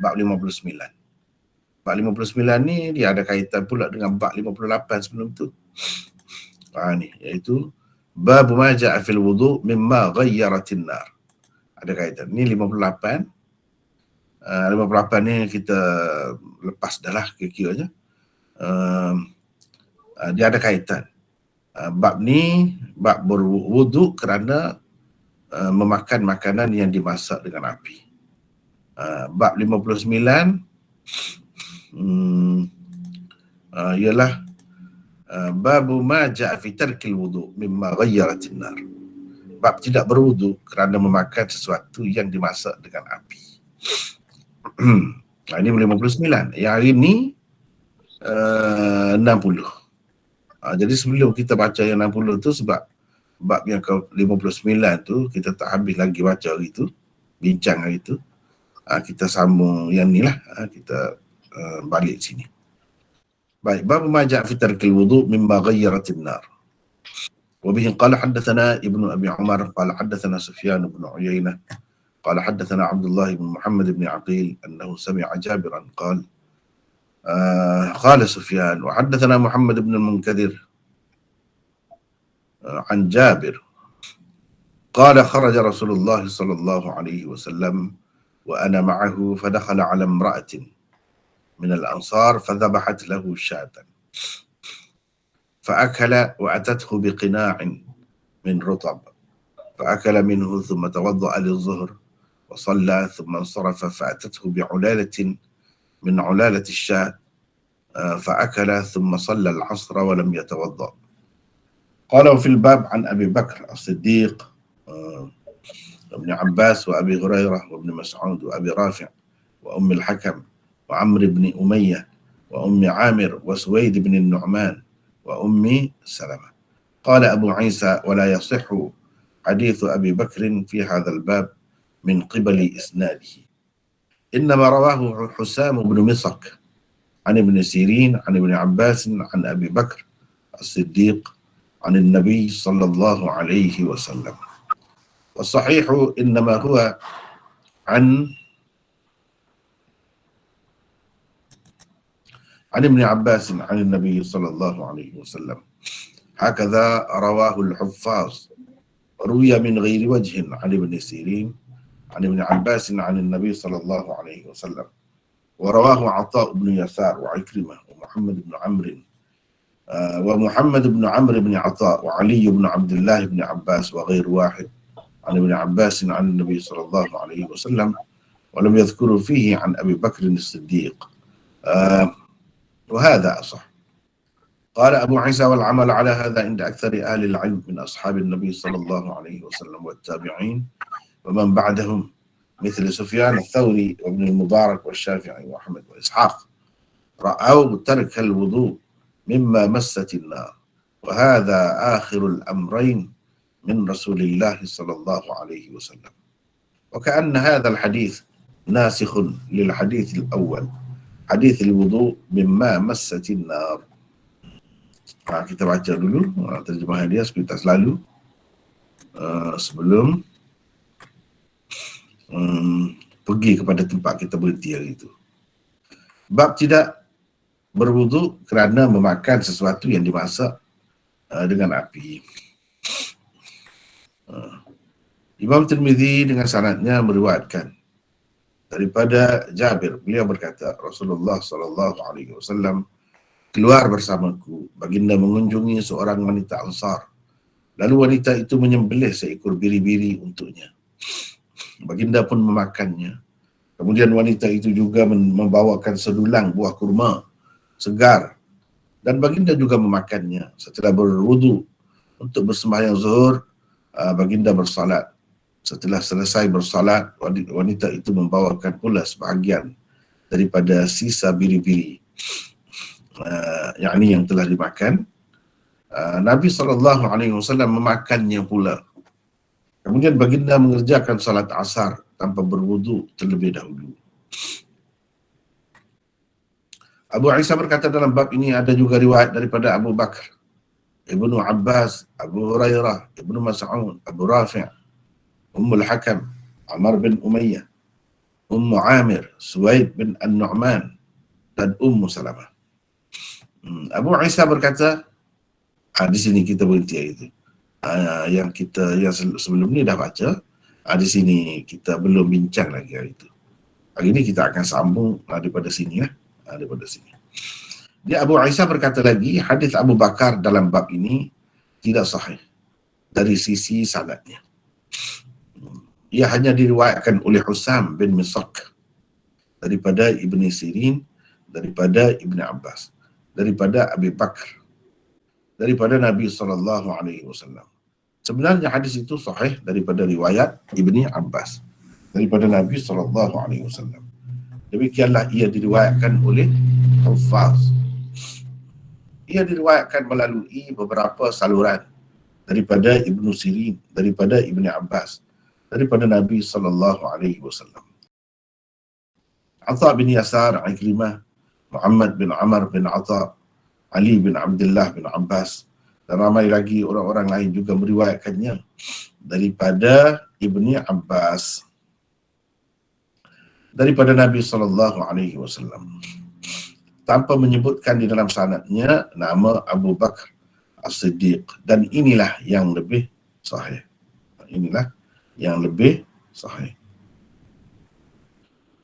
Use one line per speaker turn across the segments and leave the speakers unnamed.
bab 59. Bab 59 ni dia ada kaitan pula dengan bab 58 sebelum tu. Ni iaitu bab ma ja'a fil wudu mimma ghayyaratin nar. Ada kaitan. Ni 58. 58 ni kita lepas dah lah kira-kiranya. Dia ada kaitan. Bab ni bab berwudu kerana memakan makanan yang dimasak dengan api. Bab 59 ialah babu ma ja'a fi tarkil wudu mimma ghayyaratin nar. Bab tidak berwudu kerana memakan sesuatu yang dimasak dengan api. Ini 59. Yang hari ni 60. Jadi sebelum kita baca yang 60 tu, sebab bab yang ke-59 tu kita tak habis lagi baca hari tu, bincang hari tu, kita sambung yang ni lah, kita balik sini. Baik, bab ma ja'a fi tarkil wudu mimma ghayyaratin nar. Wa bihi qala haddatsana Ibnu Abi Umar qala haddatsana Sufyan bin Uyainah qala haddatsana Abdullah bin Muhammad bin Aqil annahu sami'a Jabiran qala قال سفيان وحدثنا محمد بن المنكدر عن جابر قال خرج رسول الله صلى الله عليه وسلم وأنا معه فدخل على امرأة من الأنصار فذبحت له شاة فأكل وأتته بقناع من رطب فأكل منه ثم توضأ للظهر وصلى ثم انصرف فأتته بعلالة من علالة الشاة فأكل ثم صلى العصر ولم يتوضأ. قال وفي الباب عن أبي بكر الصديق وابن عباس وأبي هريرة وابن مسعود وأبي رافع وأم الحكم وعمر بن أمية وأم عامر وسويد بن النعمان وأم سلمة. قال أبو عيسى ولا يصح حديث أبي بكر في هذا الباب من قبل إسناده، إنما رواه حسام بن مصك عن ابن سيرين عن ابن عباس عن أبي بكر الصديق عن النبي صلى الله عليه وسلم. والصحيح إنما هو عن ابن عباس عن النبي صلى الله عليه وسلم، هكذا رواه الحفاظ. روي من غير وجه عن ابن سيرين عن ابن عباس عن النبي صلى الله عليه وسلم، ورواه عطاء بن يسار وعكرمة ومحمد بن عمرو بن عطاء وعلي بن عبد الله بن عباس وغير واحد عن ابن عباس عن النبي صلى الله عليه وسلم، ولم يذكروا فيه عن أبي بكر الصديق، وهذا أصح. قال أبو عيسى والعمل على هذا عند أكثر أهل العلم من أصحاب النبي صلى الله عليه وسلم والتابعين ومن بعدهم مثل سفيان الثوري وابن المبارك والشافعي وأحمد وإسحاق، رأوا ترك الوضوء مما مست النار، وهذا آخر الأمرين من رسول الله صلى الله عليه وسلم. وكأن هذا الحديث ناسخ للحديث الأول، حديث الوضوء مما مست النار. Kita baca dulu terjemahan dia seperti tak selalu sebelum pergi kepada tempat kita berhenti hari itu. Bab tidak berwudu kerana memakan sesuatu yang dimasak dengan api. Imam Tirmizi dengan sanadnya meriwayatkan daripada Jabir, beliau berkata Rasulullah SAW keluar bersamaku, baginda mengunjungi seorang wanita Ansar, lalu wanita itu menyembelih seekor biri-biri untuknya. Baginda pun memakannya. Kemudian wanita itu juga membawakan sedulang buah kurma segar dan baginda juga memakannya. Setelah berwudu untuk bersembahyang zuhur, baginda bersalat. Setelah selesai bersalat, wanita itu membawakan pula sebahagian daripada sisa biri-biri yakni yang telah dimakan. Nabi SAW memakannya pula. Kemudian baginda mengerjakan salat asar tanpa berwudu terlebih dahulu. Abu Isa berkata dalam bab ini ada juga riwayat daripada Abu Bakar, Ibnu Abbas, Abu Hurairah, Ibnu Mas'ud, Abu Rafi', Ummul Hakam, Amr bin Umayyah, Ummu Amir, Suwaid bin An-Nu'man, dan Ummu Salamah. Abu Isa berkata, di sini kita berhenti hari itu. Yang sebelum ni dah baca, di sini kita belum bincang lagi hari itu. Hari ini kita akan sambung daripada sini lah, daripada sini. Dia Abu Isa berkata lagi, hadis Abu Bakar dalam bab ini tidak sahih dari sisi sanadnya. Ia hanya diriwayatkan oleh Husam bin Misak daripada Ibn Sirin, daripada Ibn Abbas, daripada Abi Bakar, daripada Nabi SAW. Sebenarnya hadis itu sahih daripada riwayat Ibni Abbas, daripada Nabi SAW. Demikianlah ia diriwayatkan oleh Huffaz. Ia diriwayatkan melalui beberapa saluran daripada Ibn Sirin, daripada Ibn Abbas, daripada Nabi SAW. Atha bin Yasar, Ikrimah, Muhammad bin Amr bin Atha, Ali bin Abdullah bin Abbas, dan ramai lagi orang-orang lain juga meriwayatkannya daripada Ibni Abbas, daripada Nabi SAW, tanpa menyebutkan di dalam sanadnya nama Abu Bakar As-Siddiq, dan inilah yang lebih sahih. Inilah yang lebih sahih.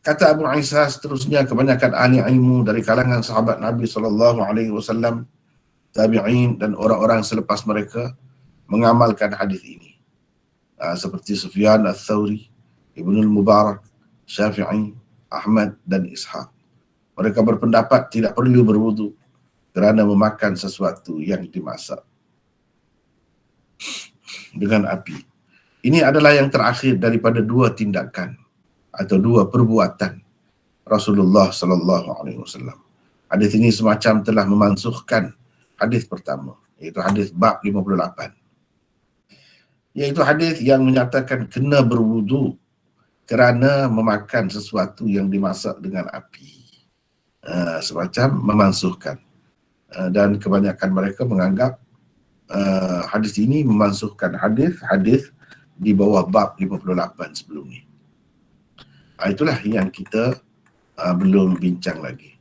Kata Abu Isa seterusnya, kebanyakan ahli ilmu dari kalangan sahabat Nabi SAW, tabi'in dan orang-orang selepas mereka mengamalkan hadis ini. Seperti Sufyan Ats-Tsauri, Ibnul Mubarak, Syafi'i, Ahmad dan Ishaq. Mereka berpendapat tidak perlu berwudu kerana memakan sesuatu yang dimasak dengan api. Ini adalah yang terakhir daripada dua tindakan atau dua perbuatan Rasulullah SAW. Hadis ini semacam telah memansuhkan hadis pertama, iaitu hadis bab 58. Iaitu hadis yang menyatakan kena berwudu kerana memakan sesuatu yang dimasak dengan api. Semacam memansuhkan. Dan kebanyakan mereka menganggap hadis ini memansuhkan hadis-hadis di bawah bab 58 sebelum ni. Itulah yang kita belum bincang lagi.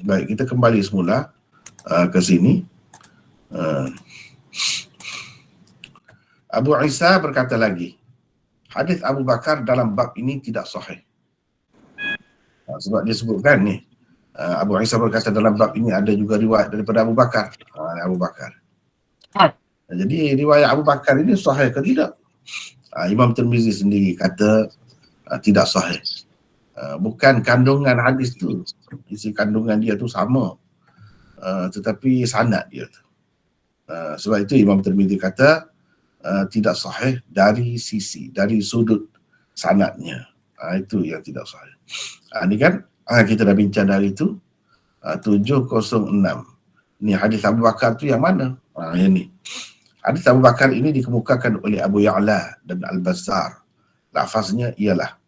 Baik, kita kembali semula ke sini. Abu Isa berkata lagi, hadis Abu Bakar dalam bab ini tidak sahih. Sebab dia sebutkan ni, Abu Isa berkata dalam bab ini ada juga riwayat daripada Abu Bakar. Abu Bakar. Jadi riwayat Abu Bakar ini sahih ke tidak? Imam Tirmizi sendiri kata tidak sahih. Bukan kandungan hadis tu, isi kandungan dia tu sama, tetapi sanad dia tu. Sebab itu Imam Tirmizi kata tidak sahih dari sudut sanadnya. Itu yang tidak sahih. Ini kan kita dah bincang dari itu. 706. Ni hadis Abu Bakar tu yang mana? Yang ni. Hadis Abu Bakar ini dikemukakan oleh Abu Ya'la dan Al-Bazzar. Lafaznya ialah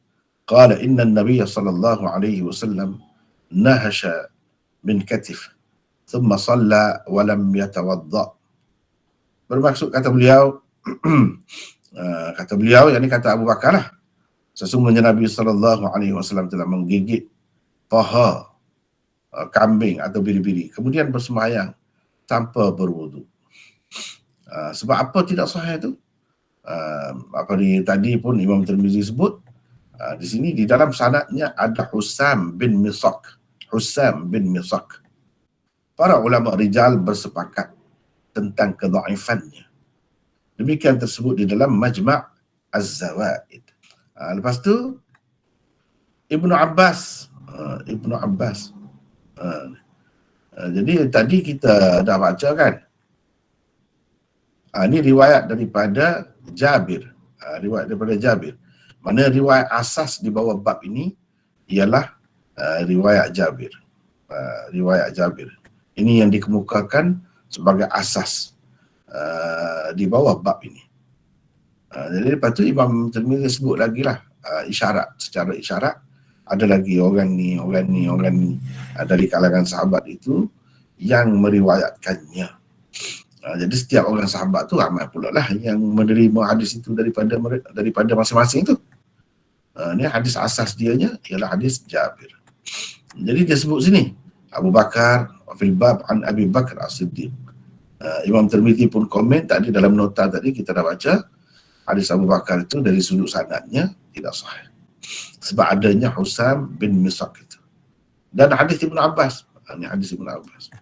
qala inna an-nabiy sallallahu alaihi wasallam nahasha min katif thumma shalla wa lam yatawadda. Bermaksud kata beliau yakni kata Abu Bakar lah, sesungguhnya Nabi SAW telah menggigit paha kambing atau biri-biri, kemudian bersembahyang tanpa berwudu. Sebab apa tidak sahih itu? Tadi pun Imam Tirmizi sebut, di sini di dalam sanadnya ada Husam bin Misak. Para ulama rijal bersepakat tentang kedhaifannya. Demikian tersebut di dalam Majma' Az-Zawaid. Lepas tu Ibnu Abbas. Jadi tadi kita dah baca kan. Ini riwayat daripada Jabir. Mana riwayat asas di bawah bab ini ialah riwayat Jabir. Ini yang dikemukakan sebagai asas di bawah bab ini. Jadi lepas tu Imam Tirmizi sebut lagi lah secara isyarat ada lagi orang ni dari kalangan sahabat itu yang meriwayatkannya. Jadi setiap orang sahabat tu ramai pula lah yang menerima hadis itu daripada masing-masing tu. Ni hadis asas dianya ialah hadis Jabir. Jadi dia sebut sini Abu Bakar fil bab an Abi Bakar As-Siddiq. Imam Tirmizi pun komen tadi dalam nota tadi kita dah baca hadis Abu Bakar itu dari sudut sanadnya tidak sahih. Sebab adanya Husam bin Misaq itu. Dan hadis Ibnu Abbas. Ini hadis Ibnu Abbas.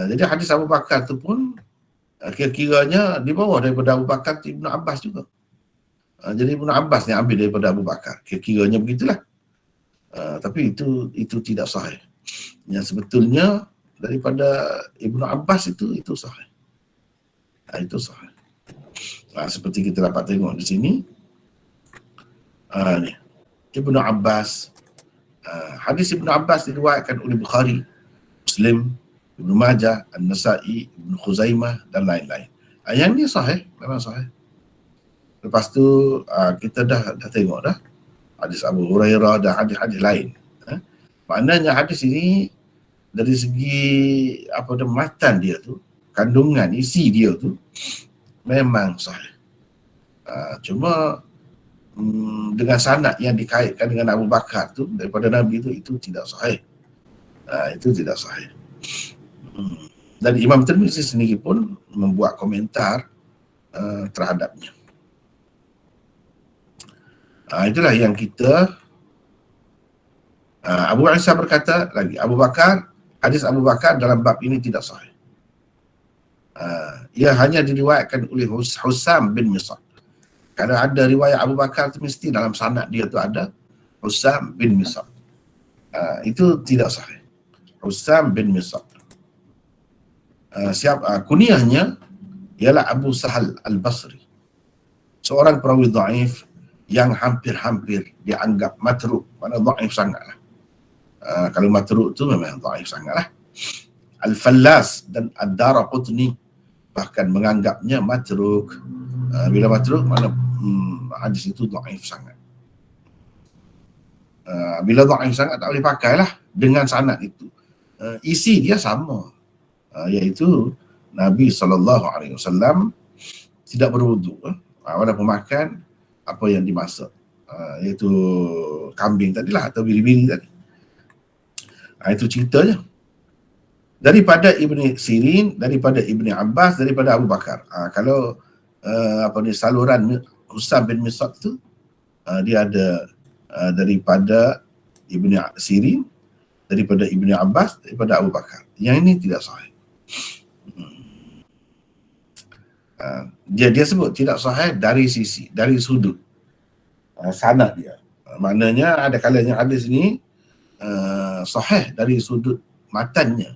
Jadi hadis Abu Bakar tu pun kira-kiranya di bawah daripada Abu Bakar tu Ibnu Abbas juga. Jadi Ibnu Abbas ni ambil daripada Abu Bakar. Kira-kiranya begitulah. Tapi itu tidak sahih. Yang sebetulnya daripada Ibnu Abbas itu sahih. Itu sahih. Seperti kita dapat tengok di sini. Ni Ibnu Abbas. Hadis Ibnu Abbas diriwayatkan oleh Bukhari, Muslim, Ibnu Majah, An-Nasa'i, Ibnu Khuzaimah dan lain-lain. Yang ni sahih, memang sahih. Lepas tu kita dah tengok dah hadis Abu Hurairah dan hadis-hadis lain. Maknanya hadis ini dari segi matan dia tu, kandungan isi dia tu memang sahih. Cuma dengan sanad yang dikaitkan dengan Abu Bakar tu daripada Nabi itu tidak sahih. Itu tidak sahih. Dan Imam Tirmizi sendiri pun membuat komentar terhadapnya. Itulah yang kita Abu Isa berkata lagi, hadis Abu Bakar dalam bab ini tidak sahih. Ia hanya diriwayatkan oleh Husam bin Misaq. Kalau ada riwayat Abu Bakar tu mesti dalam sanad dia tu ada Husam bin Misaq. Itu tidak sahih. Husam bin Misaq. Kunyahnya ialah Abu Sahal Al-Basri. Seorang perawi dhaif yang hampir-hampir dianggap matruk. Mana dhaif sangatlah. Kalau matruk tu memang dhaif sangatlah. Al-Fallas dan Ad-Daraqutni bahkan menganggapnya matruk. Bila matruk, mana hadis itu dhaif sangat. Bila dhaif sangat tak boleh pakailah dengan sanad itu. Isi dia sama, iaitu Nabi SAW tidak berwuduk walaupun makan apa yang dimasak, iaitu kambing tadilah atau biri-biri tadi. Itu ceritanya. Daripada Ibni Sirin, daripada Ibni Abbas, daripada Abu Bakar. Kalau saluran Husam bin Misaq tu dia ada daripada Ibni Sirin, daripada Ibni Abbas, daripada Abu Bakar. Yang ini tidak sahih. Dia sebut tidak sahih dari sudut sanad dia. Maknanya ada kalanya hadis ni sahih dari sudut matannya,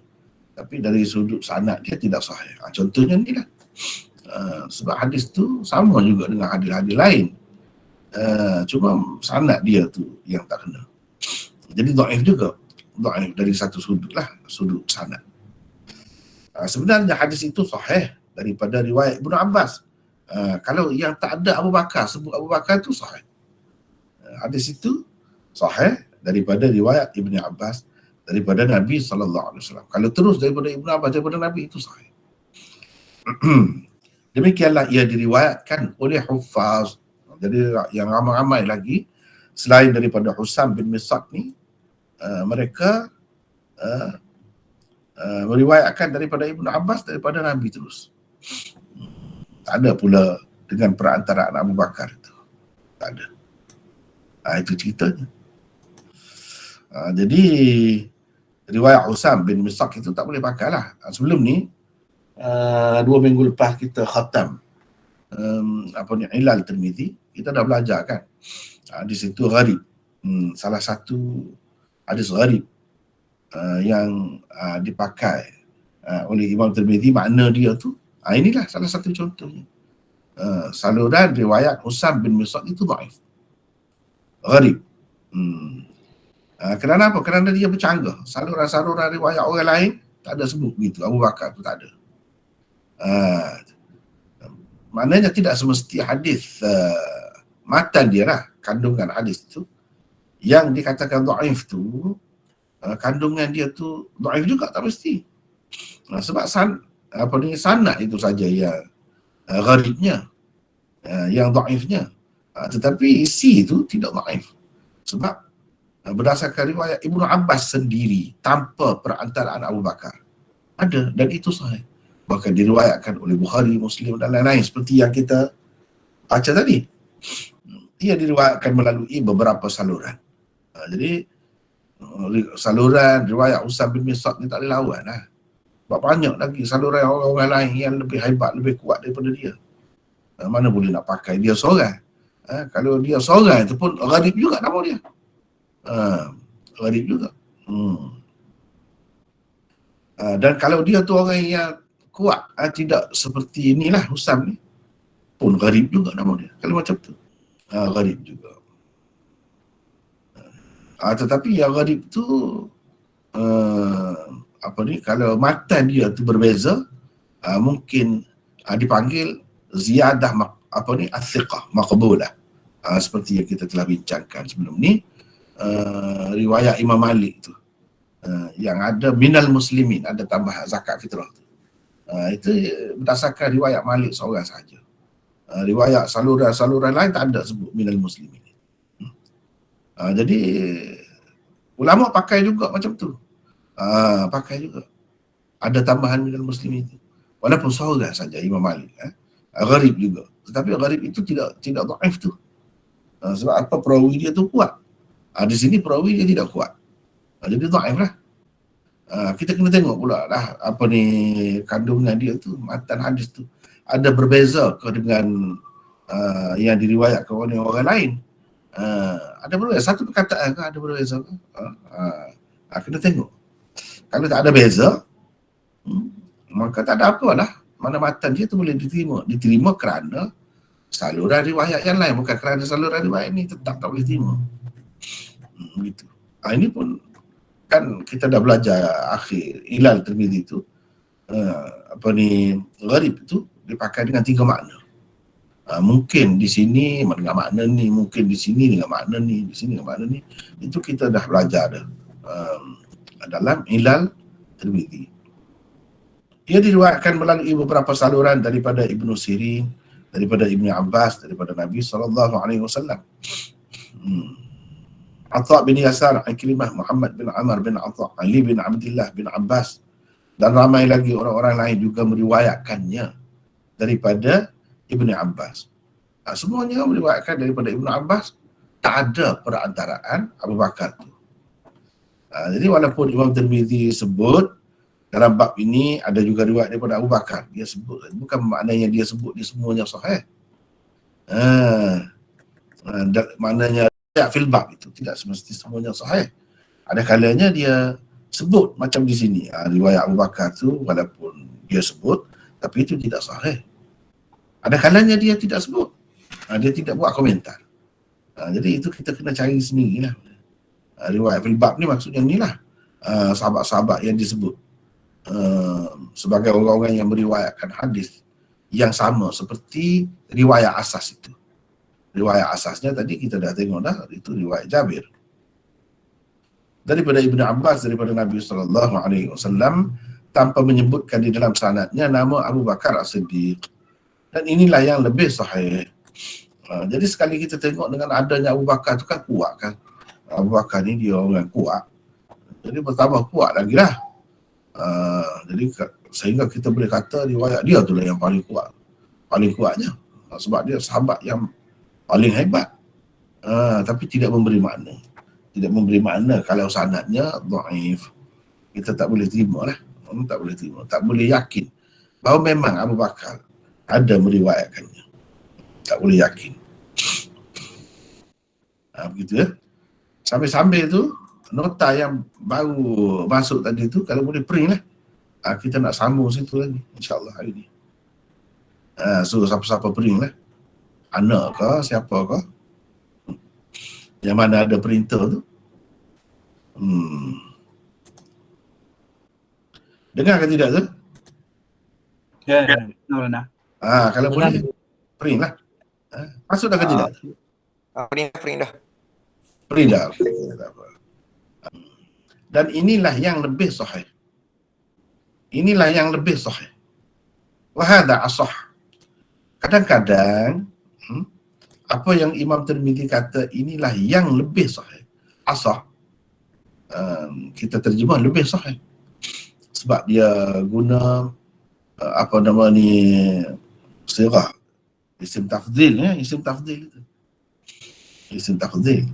tapi dari sudut sanad dia tidak sahih. Contohnya ni lah. Sebab hadis tu sama juga dengan hadis-hadis lain. Cuma sanad dia tu yang tak kena. Jadi dhaif juga. Dhaif dari satu sudut lah, sudut sanad. Sebenarnya hadis itu sahih daripada riwayat Ibnu Abbas. Kalau yang tak ada Abu Bakar, sebut Abu Bakar tu sahih. Hadis itu sahih daripada riwayat Ibnu Abbas, daripada Nabi SAW. Kalau terus daripada Ibnu Abbas, daripada Nabi, itu sahih. Demikianlah ia diriwayatkan oleh Huffaz. Jadi yang ramai-ramai lagi selain daripada Husam bin Misaq ni, mereka meriwayatkan daripada Ibnu Abbas, daripada Nabi terus. Tak ada pula dengan perantaraan Abu Bakar itu. Tak ada. Itu ceritanya. Jadi riwayat Husam bin Misaq itu tak boleh pakai lah. Sebelum ni 2 minggu lepas kita khatam Ilal Tirmizi, kita dah belajar kan. Hadis itu gharib. Salah satu hadis gharib yang dipakai oleh Imam Tirmizi, makna dia tu inilah salah satu contohnya. Saluran riwayat Husam bin Misaq itu dhaif, gharib. Kerana apa? Kerana dia bercanggah. Saluran-saluran riwayat orang lain tak ada sebut begitu. Abu Bakar tu tak ada. Maknanya tidak semesti hadis matan dia lah, kandungan hadis tu yang dikatakan dhaif tu, kandungan dia tu dhaif juga, tak mesti. Sebab sanad itu saja yang gharibnya, yang dhaifnya. Tetapi isi itu tidak dhaif. Sebab berdasarkan riwayat Ibnu Abbas sendiri tanpa perantaraan Abu Bakar ada, dan itu sahih. Bahkan diriwayatkan oleh Bukhari, Muslim dan lain-lain seperti yang kita baca tadi. Ia diriwayatkan melalui beberapa saluran. Jadi saluran riwayat Usam bin Mis'ad ni tak boleh lawan lah. Sebab banyak lagi saluran orang-orang lain yang lebih hebat, lebih kuat daripada dia. Mana boleh nak pakai dia seorang. Kalau dia seorang itu pun gharib juga nama dia. Gharib juga. Dan kalau dia tu orang yang kuat, tidak seperti inilah Usam ni, pun gharib juga nama dia. Kalau macam tu, gharib juga. Tetapi yang gharib tu kalau matan dia tu berbeza, mungkin dipanggil ziyadah as-siqah maqbulah, seperti yang kita telah bincangkan sebelum ni. Riwayat Imam Malik tu yang ada minal muslimin, ada tambah zakat fitrah tu, itu berdasarkan riwayat Malik seorang sahaja. Riwayat saluran lain tak ada sebut minal muslimin. Jadi ulama pakai juga macam tu. Pakai juga. Ada tambahan minal muslimin itu. Walaupun seorang saja Imam Malik. Gharib juga. Tetapi gharib itu tidak dhaif tu. Sebab apa? Perawi dia tu kuat. Di sini perawi dia tidak kuat. Jadi dhaif lah. Kita kena tengok pula lah kandungan dia tu, matan hadis tu. Ada berbeza ke dengan yang diriwayatkan oleh orang lain? Ada berbeza, satu perkataan ke ada berbeza ke? Kena tengok. Kalau tak ada beza, maka tak ada apa lah. Mana matan dia tu boleh diterima kerana saluran riwayat yang lain, bukan kerana saluran riwayat ni tetap tak boleh terima. Gitu. Ini pun kan kita dah belajar akhir Ilal Tirmizi tu, gharib tu dipakai dengan 3 makna. Mungkin di sini dengan makna ni, mungkin di sini dengan makna ni, di sini dengan makna ni. Itu kita dah belajar dah dalam Ilal Tirmizi. Ia diriwayatkan melalui beberapa saluran daripada Ibnu Sirin, daripada Ibnu Abbas, daripada Nabi SAW. Atha bin Yasar, Ikrimah, Muhammad bin Amr bin Atha, Ali bin Abdullah bin Abbas, dan ramai lagi orang-orang lain juga meriwayatkannya daripada Ibnu Abbas. Semuanya meriwayatkan daripada Ibnu Abbas, tak ada perantaraan Abu Bakar tu. Jadi walaupun Imam Tirmizi sebut dalam bab ini ada juga riwayat daripada Abu Bakar, dia sebut, bukan maknanya dia sebut dia semuanya sahih. Maknanya fil bab itu tidak semesti semuanya sahih. Ada kalanya dia sebut macam di sini, riwayat Abu Bakar tu walaupun dia sebut tapi itu tidak sahih. Ada kalanya dia tidak sebut, dia tidak buat komentar. Jadi itu kita kena cari sendirilah. Riwayat fil bab ni maksudnya inilah sahabat-sahabat yang disebut sebagai orang-orang yang meriwayatkan hadis yang sama seperti riwayat asas itu. Riwayat asasnya tadi kita dah tengok dah, itu riwayat Jabir daripada Ibnu Abbas daripada Nabi SAW tanpa menyebutkan di dalam sanadnya nama Abu Bakar As-Siddiq, dan inilah yang lebih sahih. Jadi sekali kita tengok dengan adanya Abu Bakar tu kan kuat kan, Abu Bakar ni dia orang kuat, jadi bertambah kuat lagi lah. Jadi sehingga kita boleh kata riwayat dia tu lah yang paling kuat, paling kuatnya, sebab dia sahabat yang paling hebat. Tapi tidak memberi makna kalau sanadnya dhaif. Kita tak boleh terima lah, tak boleh yakin bahawa memang Abu Bakar ada meriwayatkannya, tak boleh yakin. Begitu ya. Sambil-sambil tu nota yang baru masuk tadi tu kalau boleh print lah, kita nak sambung situ lagi insyaAllah hari ni. So siapa-siapa print lah, anak ke siapa ke yang mana ada printer tu, dengar ke tidak tu?
Ya, benar.
Kalau boleh print lah. Masuk dah ke tidak?
Print dah.
Print dah. Dan inilah yang lebih sahih. Wahada asah. Kadang-kadang apa yang Imam Tirmizi kata inilah yang lebih sahih. Asah, kita terjemah lebih sahih. Sebab dia guna apa nama ni, sirah, isim tafdil, isim tafdil itu. Isim tafdil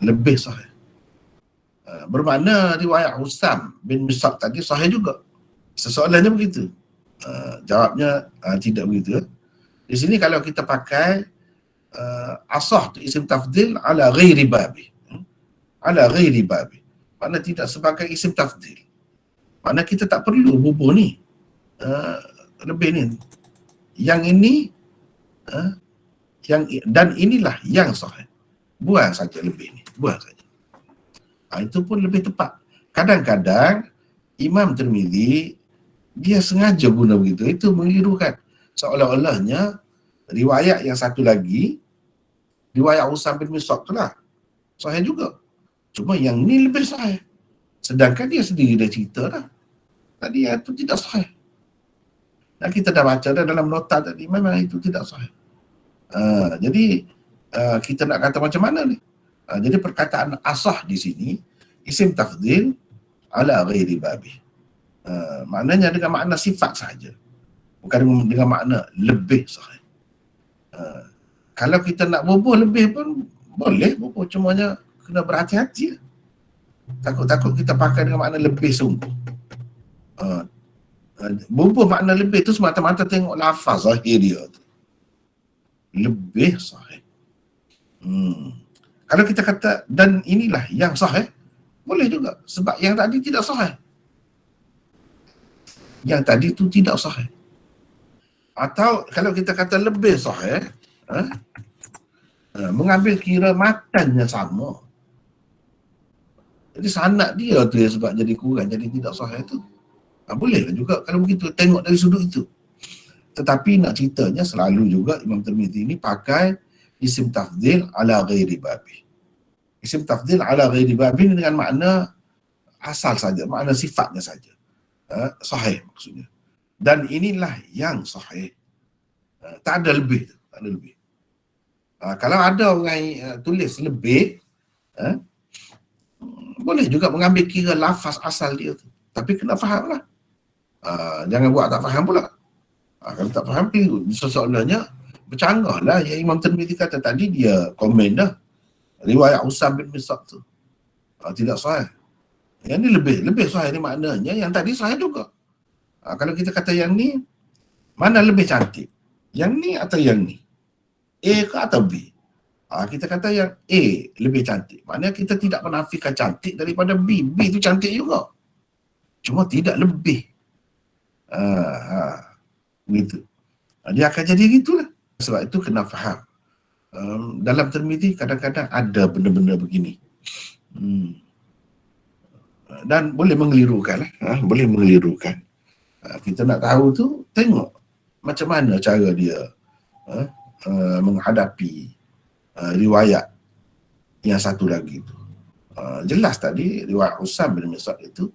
lebih sahih. Bermakna riwayat Husam bin Misab tadi sahih juga. Soalannya begitu. Jawabnya tidak begitu. Di sini kalau kita pakai asah tu isim tafdil ala ghairi babi. Ala ghairi babi. Makna tidak sebagai isim tafdil. Makna kita tak perlu bubuh ni. Lebih ni. Yang ini dan inilah yang sahih. Buang saja lebih ni. Buang saja. Itu pun lebih tepat. Kadang-kadang Imam Tirmizi dia sengaja guna begitu. Itu mengelirukan. Seolah-olahnya riwayat yang satu lagi, riwayat Usam bin Misab tu lah, sahih juga. Cuma yang ni lebih sahih. Sedangkan dia sendiri dah cerita dah. Tadi yang itu tidak sahih. Dan kita dah baca dah dalam nota tadi, memang itu tidak sahih. Jadi kita nak kata macam mana ni? Jadi perkataan asah di sini isim tafdil ala ghairi babi. Maknanya dengan makna sifat saja. Bukan dengan makna lebih sahih. Kalau kita nak bubuh lebih pun boleh bubuh, cumanya kena berhati-hati. Takut-takut kita pakai dengan makna lebih sungguh. Bubuh makna lebih tu semata-mata tengok lafaz zahir dia tu. Lebih sahih. Kalau kita kata dan inilah yang sahih, boleh juga. Sebab yang tadi tidak sahih. Yang tadi tu tidak sahih. Atau kalau kita kata lebih sahih, mengambil kira matannya sama. Jadi sanad dia tu sebab jadi kurang, jadi tidak sahih tu. Bolehlah juga kalau begitu, tengok dari sudut itu. Tetapi nak ceritanya selalu juga Imam Tirmizi ini pakai isim tafdil ala ghairi babi. Isim tafdil ala ghairi babi dengan makna asal saja, makna sifatnya saja. Sahih maksudnya. Dan inilah yang sahih. Tak ada lebih. Tak ada lebih. Kalau ada orang tulis lebih, boleh juga mengambil kira lafaz asal dia tu. Tapi kena faham lah. Jangan buat tak faham pula. Kalau tak faham, sesoalnya bercanggah lah. Yang Imam Tirmizi kata tadi, dia komen dah. Riwayat Usam bin Misab tu tidak sahih. Yang ni lebih sahih ni maknanya yang tadi sahih juga. Kalau kita kata yang ni, mana lebih cantik? Yang ni atau yang ni? A ke atau B? Kita kata yang A lebih cantik. Maknanya kita tidak menafikan cantik daripada B. B tu cantik juga. Cuma tidak lebih. Begitu. Dia akan jadi gitulah. Sebab itu kena faham. Dalam Tirmizi kadang-kadang ada benda-benda begini. Dan boleh mengelirukan lah. Boleh mengelirukan. Kita nak tahu tu, tengok macam mana cara dia menghadapi riwayat yang satu lagi tu. Jelas tadi riwayat Usam bin Misab itu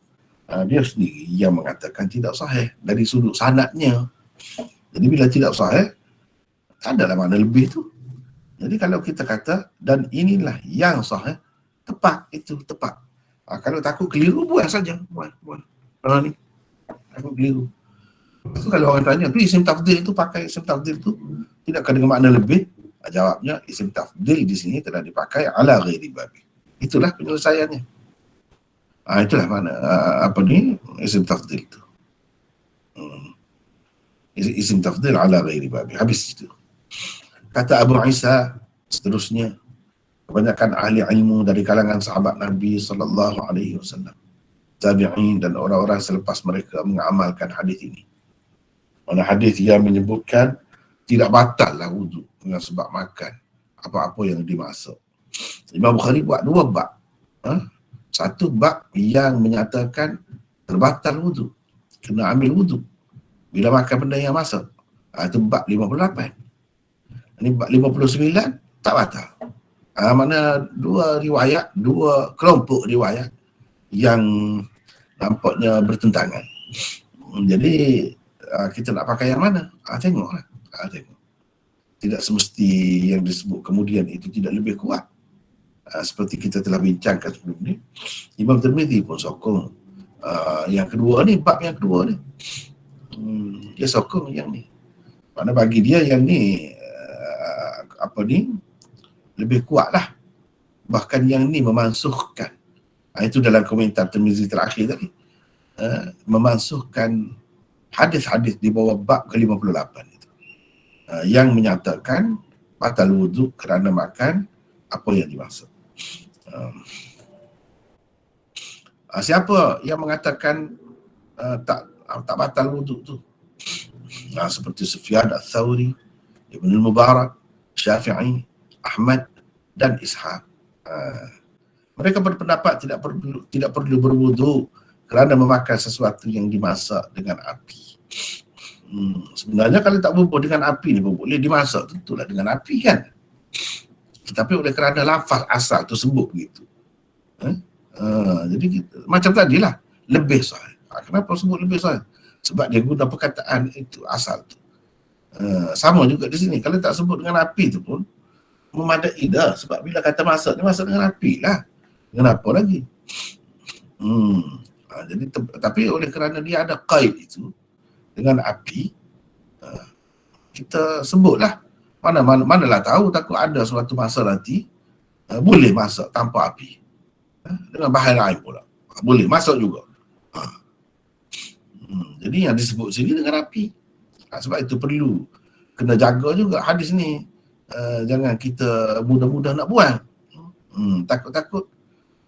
dia sendiri yang mengatakan tidak sahih dari sudut sanadnya. Jadi bila tidak sahih, tak adalah makna lebih tu. Jadi kalau kita kata dan inilah yang sahih, tepat, itu tepat. Kalau takut keliru, buang saja. Buang. Ni takut keliru. So, kalau orang tanya, tu isim tafdil tu pakai isim tafdil tu tidak dengan makna lebih? Jawabnya, isim tafdil di sini telah dipakai ala ghairi babi. Itulah penyelesaiannya. Itulah mana isim tafdil tu. Isim tafdil ala ghairi babi. Habis itu. Kata Abu Isa seterusnya, kebanyakan ahli ilmu dari kalangan sahabat Nabi SAW, tabi'in dan orang-orang selepas mereka mengamalkan hadis ini. Mana hadis yang menyebutkan tidak batal lah wuduk dengan sebab makan apa-apa yang dimasak. Imam Bukhari buat dua bab. Satu bab yang menyatakan terbatal wuduk, kena ambil wuduk bila makan benda yang masak. Itu bab 58. Ini bab 59 tak batal. Mana dua kelompok riwayat yang nampaknya bertentangan. Jadi kita nak pakai yang mana? Tengoklah. Tengok. Tidak semesti yang disebut kemudian itu tidak lebih kuat. Seperti kita telah bincangkan sebelum ni, Imam Tirmizi pun sokong yang kedua ni, bab yang kedua ni. Dia sokong yang ni. Mana bagi dia yang ni lebih kuat lah. Bahkan yang ni memansuhkan. Itu dalam komentar Tirmizi terakhir tadi. Memansuhkan hadis-hadis di bawah bab ke-58 itu. Yang menyatakan batal wuduk kerana makan apa yang dimaksud. Siapa yang mengatakan tak batal wuduk tu? Seperti Sufyan Ats-Tsauri, Ibn Mubarak, Syafi'i, Ahmad dan Ishaq. Mereka berpendapat tidak perlu berwuduk kerana memakan sesuatu yang dimasak dengan api. Sebenarnya kalau tak berbuat dengan api ni boleh dimasak, tentulah dengan api kan. Tetapi oleh kerana lafaz asal tu sebut begitu. Jadi macam tadilah, lebih sahih. Kenapa sebut lebih sahih? Sebab dia guna perkataan itu asal tu. Sama juga di sini, kalau tak sebut dengan api tu pun memadai dah. Sebab bila kata masak, dia masak dengan api lah. Dengan apa lagi? Jadi tapi oleh kerana dia ada qaid itu dengan api, kita sebutlah. Manalah tahu, takut ada suatu masa nanti boleh masak tanpa api, dengan bahan lain pula boleh masak juga. Jadi yang disebut sini dengan api. Sebab itu perlu kena jaga juga hadis ni. Jangan kita mudah-mudah nak buang. Takut-takut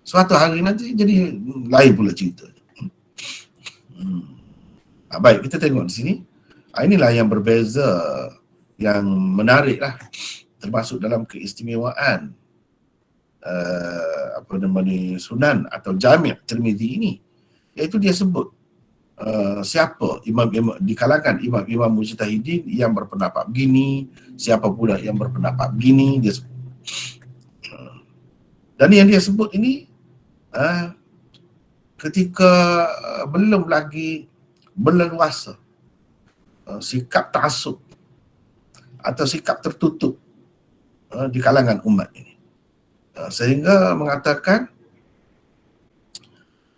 suatu hari nanti jadi lain pula cerita. Baik, kita tengok di sini. Inilah yang berbeza, yang menarik lah, termasuk dalam keistimewaan Sunan atau Jami' Tirmizi ini, iaitu dia sebut siapa imam di kalangan imam-imam mujtahidin yang berpendapat begini, siapa pula yang berpendapat begini, dia sebut. Dan yang dia sebut ini ketika belum lagi berleluasa sikap ta'assub atau sikap tertutup di kalangan umat ini, sehingga mengatakan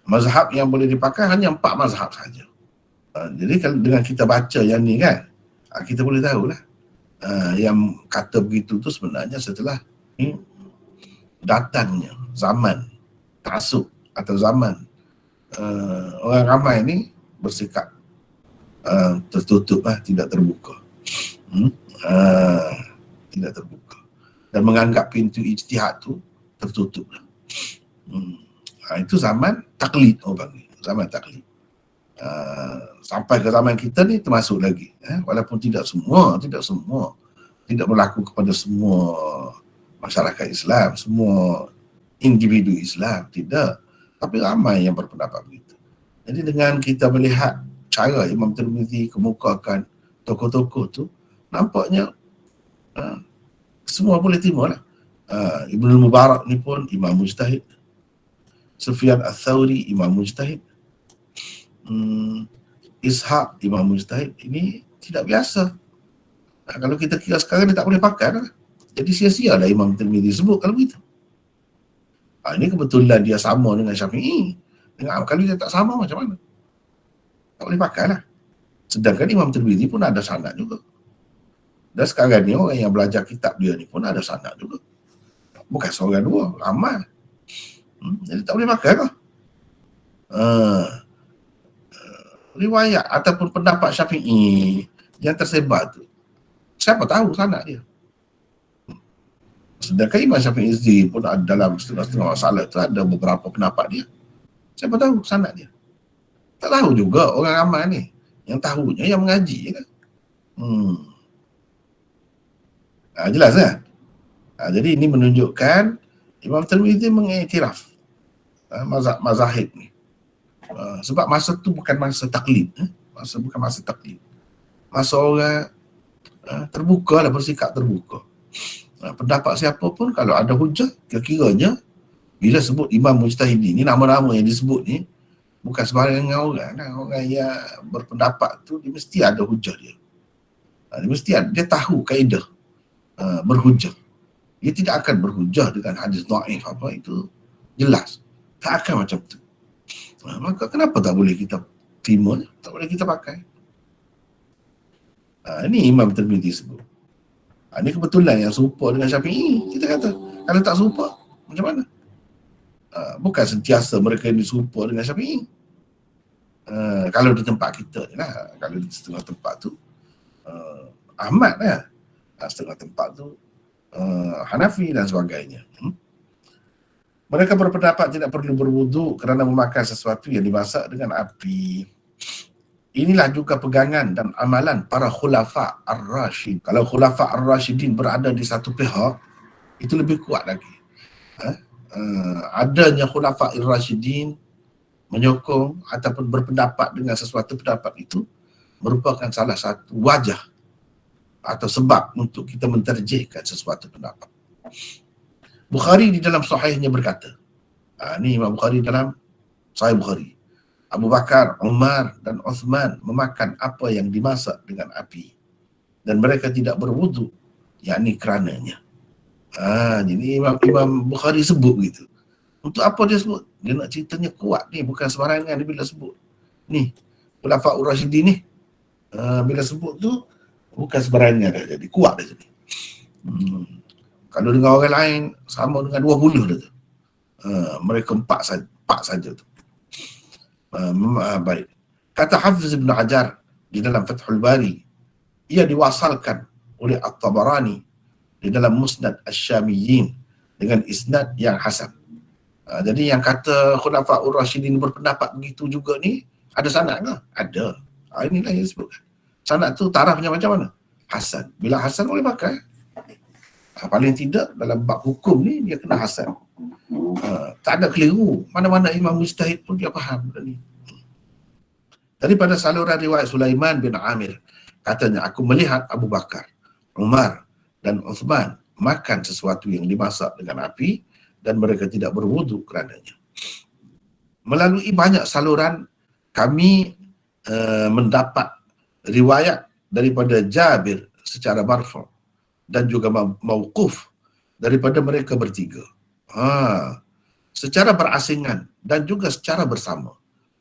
mazhab yang boleh dipakai hanya 4 mazhab saja. Jadi kalau dengan kita baca yang ni kan, kita boleh tahulah yang kata begitu tu sebenarnya setelah datangnya zaman ta'assub atau zaman orang ramai ni bersikap tertutup lah, tidak terbuka. Tidak terbuka dan menganggap pintu ijtihad tu tertutup lah. Itu zaman taklid, orang ni zaman taklid. Sampai ke zaman kita ni termasuk lagi, walaupun tidak berlaku kepada semua masyarakat Islam, semua individu Islam, tidak, tapi ramai yang berpendapat begitu. Jadi dengan kita melihat cara Imam Tirmizi kemukakan tokoh-tokoh tu, nampaknya semua boleh terima lah. Ibn Mubarak ni pun imam mujtahid, Sufyan Ats-Tsauri imam mujtahid, Ishaq imam mujtahid. Ini tidak biasa. Kalau kita kira sekarang, dia tak boleh pakai dah. Jadi sia-sia lah Imam Tirmizi sebut kalau begitu. Ini kebetulan dia sama dengan Syafi'i. Kalau dia tak sama macam mana? Tak boleh pakai lah. Sedangkan Imam Tirmizi pun ada sanad juga. Dan sekarang ni orang yang belajar kitab dia ni pun ada sanad juga. Bukan seorang dua, ramai. Jadi tak boleh pakai lah. Riwayat ataupun pendapat Syafi'i yang tersebar tu, siapa tahu sanad dia? Sedangkan Imam Syafi'i pun ada dalam setengah-setengah masalah tu ada beberapa pendapat dia. Siapa tahu sanad dia? Tak tahu juga orang ramai ni. Yang tahunya yang mengaji kan. Jelas kan? Jadi ini menunjukkan Imam Tirmizi mengiktiraf mazhab ni. Sebab masa tu bukan masa taklid. Bukan masa taklid. Masa orang terbuka lah, bersikap terbuka. Pendapat siapa pun kalau ada hujah, kira-kiranya bila sebut imam mujtahidin ni, nama-nama yang disebut ni Bukan sembarangan orang lah. Orang yang berpendapat tu dia mesti ada hujah dia. Dia mesti ada, dia tahu kaedah berhujah. Dia tidak akan berhujah dengan hadis dhaif apa itu jelas. Tak akan macam tu. Maka kenapa tak boleh kita terima, tak boleh kita pakai? Ini Imam Tirmidzi sebut. Ini kebetulan yang serupa dengan Syafi'i. Kita kata, kalau tak serupa, macam mana? Bukan sentiasa mereka ini serupa dengan Syafi'i. Kalau di tempat kita ni lah, kalau di setengah tempat tu Ahmad lah, setengah tempat tu Hanafi dan sebagainya. Mereka berpendapat tidak perlu berwuduk kerana memakan sesuatu yang dimasak dengan api. Inilah juga pegangan dan amalan para khulafa ar-rasyid. Kalau khulafa ar-rasyidin berada di satu pihak, itu lebih kuat lagi. Adanya khulafa ar-rasyidin menyokong ataupun berpendapat dengan sesuatu pendapat itu merupakan salah satu wajah atau sebab untuk kita menterjihkan sesuatu pendapat. Bukhari di dalam sahihnya berkata, ni Imam Bukhari dalam Sahih Bukhari, Abu Bakar, Umar dan Uthman memakan apa yang dimasak dengan api dan mereka tidak berwudu, yakni kerananya. Jadi Imam Bukhari sebut begitu. Untuk apa dia sebut? Dia nak ceritanya kuat ni, bukan sembarangan dia bila sebut. Ni, Khulafaur Rasyidin ni, bila sebut tu bukan sembarangan dah jadi, kuat dah jadi. Kalau dengan orang lain sama dengan 20 dah tu. Mereka 4 saja tu. Baik. Kata Hafiz Ibn Hajar di dalam Fathul Bari, ia diwasalkan oleh At-Tabarani di dalam Musnad Asy-Syamiyyin dengan isnad yang hasan. Jadi yang kata Khulafaur Rasyidin berpendapat begitu juga ni, ada sanad ke? Ada. Inilah yang disebutkan. Sanad tu tarafnya macam mana? Hasan. Bila hasan boleh pakai. Paling tidak dalam bab hukum ni dia kena hasan. Tak ada keliru. Mana-mana imam mujtahid pun dia faham benda ni. Daripada saluran riwayat Sulaiman bin Amir, katanya, aku melihat Abu Bakar, Umar dan Uthman makan sesuatu yang dimasak dengan api dan mereka tidak berwudu kerananya. Melalui banyak saluran kami mendapat riwayat daripada Jabir secara marfu' dan juga mauquf daripada mereka bertiga. Secara berasingan dan juga secara bersama.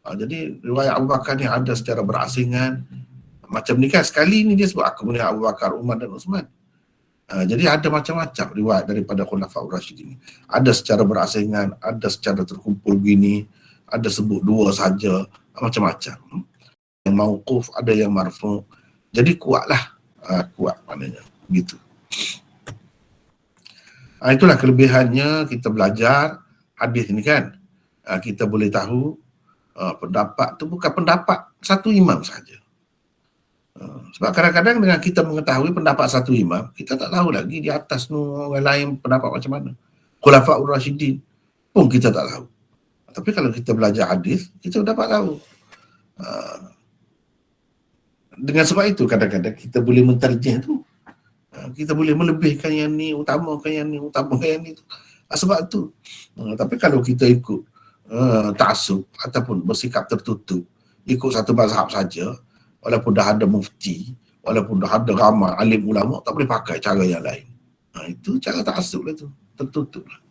Jadi riwayat Abu Bakar ni ada secara berasingan. Macam ni kan, sekali ni dia sebut aku melihat Abu Bakar, Umar dan Uthman. Jadi ada macam-macam riwayat daripada Khulafaur Rasyidin. Ada secara berasingan, ada secara terkumpul gini, ada sebut 2 saja, macam-macam. Yang mauquf, ada yang marfu'. Jadi kuatlah, kuat maknanya gitu. Itulah kelebihannya kita belajar hadis ni kan. Kita boleh tahu pendapat tu bukan pendapat satu imam saja. Sebab kadang-kadang dengan kita mengetahui pendapat satu imam, kita tak tahu lagi di atas tu orang lain pendapat macam mana. Khulafaur Rasyidin pun kita tak tahu. Tapi kalau kita belajar hadis, kita dapat tahu. Dengan sebab itu kadang-kadang kita boleh menterjih tu. Kita boleh melebihkan yang ni, utamakan yang ni, utamakan yang ni. Sebab tu. Tapi kalau kita ikut ta'assub ataupun bersikap tertutup, ikut satu mazhab saja, walaupun dah ada mufti, walaupun dah ada ramai alim ulama, tak boleh pakai cara yang lain. Itu cara ta'assub lah tu, tertutup lah.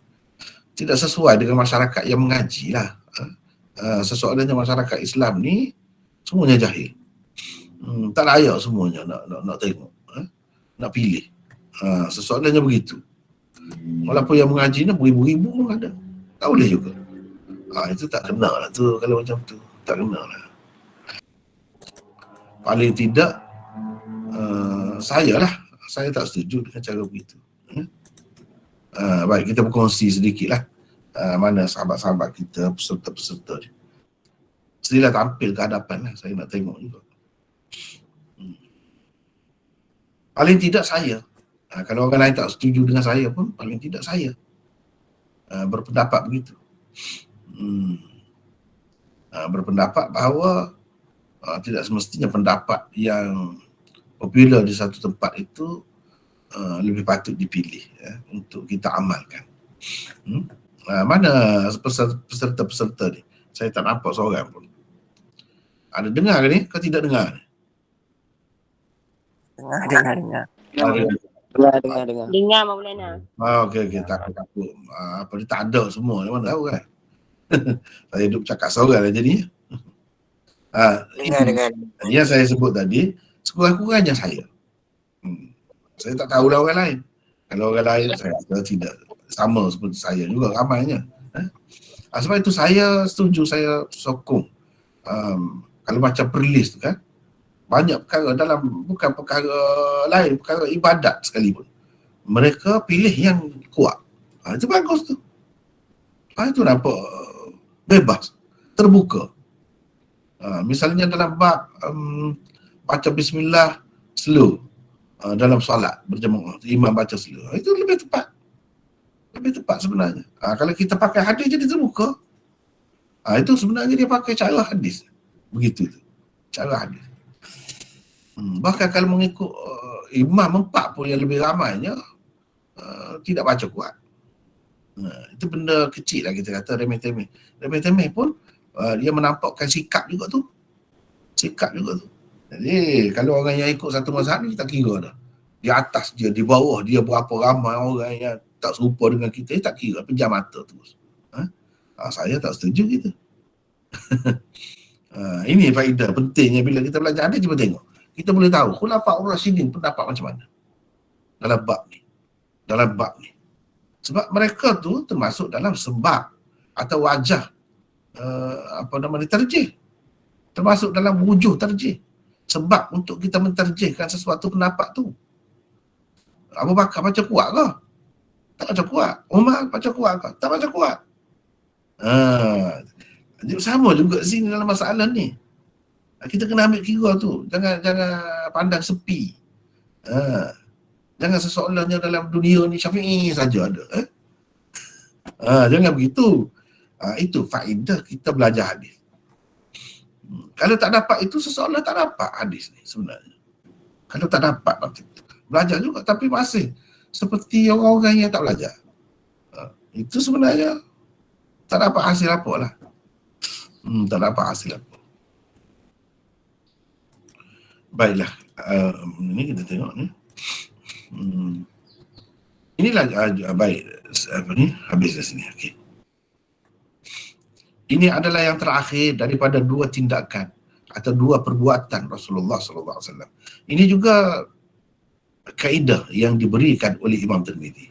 Tidak sesuai dengan masyarakat yang mengaji lah. Sesoalnya masyarakat Islam ni semuanya jahil. Tak layak semuanya nak tengok, nak pilih. Sesoalnya begitu. Walaupun yang mengaji ni beribu-ribu pun ada. Tak boleh juga. Itu tak kena lah tu kalau macam tu. Tak kena lah. Paling tidak saya tak setuju dengan cara begitu. Baik, kita berkongsi sedikit lah mana sahabat-sahabat kita, peserta-peserta ni. Sila tampil ke hadapan lah, saya nak tengok juga. Paling tidak saya, kalau orang lain tak setuju dengan saya pun, paling tidak saya berpendapat begitu. Berpendapat bahawa tidak semestinya pendapat yang popular di satu tempat itu lebih patut dipilih untuk kita amalkan. Mana peserta-peserta ni? Saya tak nampak seorang pun. Ada dengar ke ni? Kau tidak dengar?
Dengar.
Dengar Maulana.
Okey, takut. Apa dia tak ada semua, mana tahu kan. Saya duduk cakap seorang lah jadinya.
Dengar.
Yang saya sebut tadi, sekurang-kurangnya saya. Saya tak tahulah orang lain. Kalau orang lain, saya rasa tidak sama seperti saya juga ramainya. Sebab itu saya setuju, saya sokong. Kalau macam perlis tu kan, banyak perkara dalam, bukan perkara lain, perkara ibadat sekalipun. Mereka pilih yang kuat. Itu bagus tu. Itu nampak bebas, terbuka. Misalnya dalam bab baca bismillah slow dalam solat berjemaah, imam baca slow, itu lebih tepat sebenarnya. Kalau kita pakai hadis jadi terbuka, itu sebenarnya dia pakai cara hadis, begitu tu, cara hadis. Bahkan kalau mengikut imam 4 pun yang lebih ramainya tidak baca kuat. Itu benda kecil lah, kita kata remeh-temeh pun dia menampakkan sikap juga tu. Jadi kalau orang yang ikut satu mazhab ni, kita kira dah. Di atas dia, di bawah dia, berapa ramai orang yang tak serupa dengan kita, tak kira, pejam mata terus. Saya tak setuju gitu. Ini faedah pentingnya bila kita belajar hadis, cuba tengok. Kita boleh tahu Khulafaur Rasyidin pendapat macam mana dalam bab ni. Sebab mereka tu termasuk dalam sebab atau wajah terjih. Termasuk dalam wujuh terjih. Sebab untuk kita menterjihkan sesuatu pendapat tu. Abu Bakar baca kuat ke? Tak baca kuat. Umar baca kuat ke? Tak baca kuat. Sama juga sini dalam masalah ni. Kita kena ambil kira tu. Jangan pandang sepi. Jangan seseolahnya dalam dunia ni Syafi'i saja ada. Jangan begitu. Itu faedah kita belajar hadis. Kalau tak dapat itu, seseolah tak dapat hadis ni sebenarnya. Kalau tak dapat macam itu, belajar juga tapi masih seperti orang-orang yang tak belajar. Itu sebenarnya tak dapat hasil apa lah. Tak dapat hasil apa. Baiklah, ini kita tengok ni. Inilah baik, apa ni, habis dah sini. Okey. Ini adalah yang terakhir daripada 2 tindakan atau 2 perbuatan Rasulullah SAW. Ini juga kaedah yang diberikan oleh Imam Tirmizi.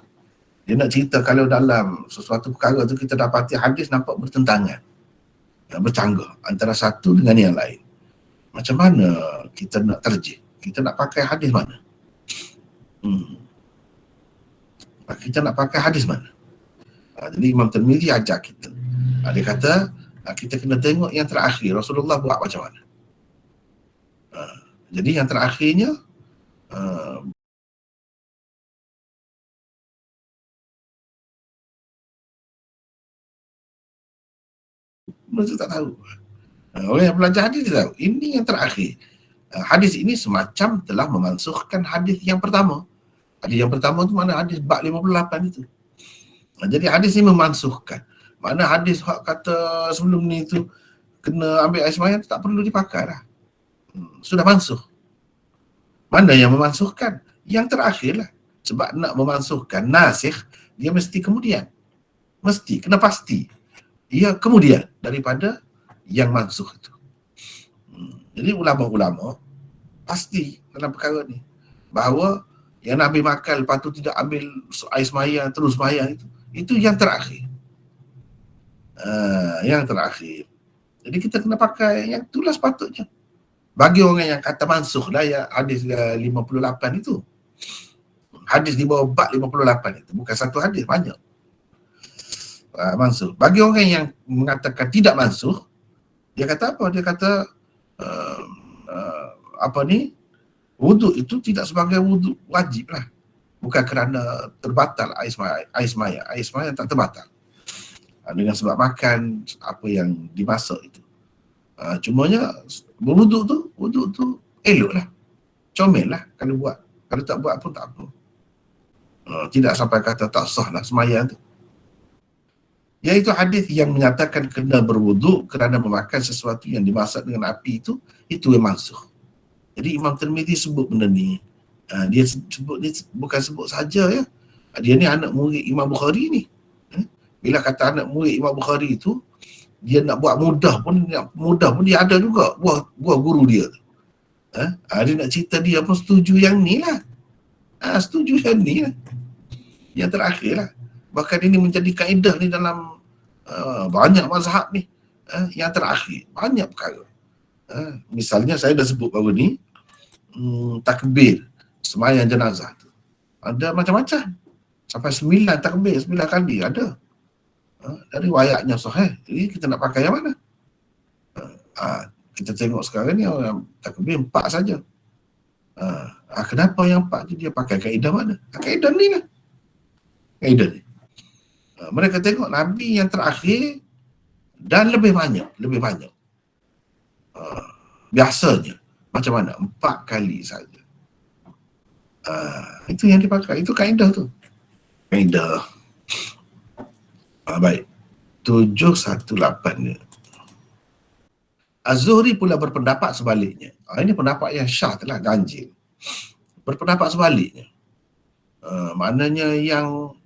Dia nak cerita kalau dalam sesuatu perkara tu kita dapati hadis nampak bertentangan, bercanggah antara satu dengan yang lain. Macam mana kita nak terjih? Kita nak pakai hadis mana? Kita nak pakai hadis mana? Jadi Imam Tirmizi ajak kita. Dia kata kita kena tengok yang terakhir Rasulullah buat macam mana. Jadi yang terakhirnya mereka tak tahu. Orang yang belajar hadis dia tahu. Ini yang terakhir. Hadis ini semacam telah memansuhkan hadis yang pertama. Hadis yang pertama tu mana hadis bab 58 itu. Jadi hadis ini memansuhkan. Mana hadis hak kata sebelum ni tu kena ambil air sembahyang tu tak perlu dipakai dah. Sudah mansuh. Mana yang memansuhkan? Yang terakhir lah. Sebab nak memansuhkan nasikh, dia mesti kemudian. Mesti, kena pasti. Ia kemudian daripada yang mansuh itu. Jadi ulama-ulama pasti dalam perkara ni bahawa yang Nabi makan lepas tu tidak ambil air sembahyang, terus sembahyang itu yang terakhir. Yang terakhir. Jadi kita kena pakai yang itulah sepatutnya. Bagi orang yang kata mansuh lah, ya hadis 58 itu. Hadis di bawah bab 58 itu. Bukan satu hadis, banyak. Mansuh. Bagi orang yang mengatakan tidak mansuh, dia kata apa? Dia kata wuduk itu tidak sebagai wuduk wajib lah. Bukan kerana terbatal air sembahyang. Air sembahyang tak terbatal. Dengan sebab makan apa yang dimasak itu. Cumanya wuduk tu elok lah. Comel lah kalau buat. Kalau tak buat pun tak apa. Tidak sampai kata tak sah lah sembahyang tu. Iaitu hadis yang menyatakan kena berwuduk kerana memakan sesuatu yang dimasak dengan api itu yang mansukh. Jadi Imam Tirmizi sebut benda ni. Dia sebut ni bukan sebut saja ya. Dia ni anak murid Imam Bukhari ni. Bila kata anak murid Imam Bukhari itu, dia nak buat mudah pun dia ada juga buah guru dia tu. Dia nak cerita dia pun setuju yang ni lah. Setuju yang ni lah. Yang terakhir lah. Bahkan ini menjadi kaedah ni dalam banyak mazhab ni. Yang terakhir, banyak perkara. Misalnya saya dah sebut baru ni, takbir sembahyang jenazah tu. Ada macam-macam. Sampai 9 takbir, 9 kali ada. Dari riwayatnya sahih. Jadi kita nak pakai yang mana? Kita tengok sekarang ni orang takbir 4 saja. Kenapa yang 4 tu dia pakai kaedah mana? Kaedah ni lah. Kaedah ni. Mereka tengok Nabi yang terakhir dan lebih banyak. Biasanya macam mana? 4 kali saja. Itu yang dipakai. Itu kaedah tu. Kaedah. Baik. 718 ni. Az-Zuhri pula berpendapat sebaliknya. Ini pendapat yang syah telah ganjil. Berpendapat sebaliknya. Maknanya yang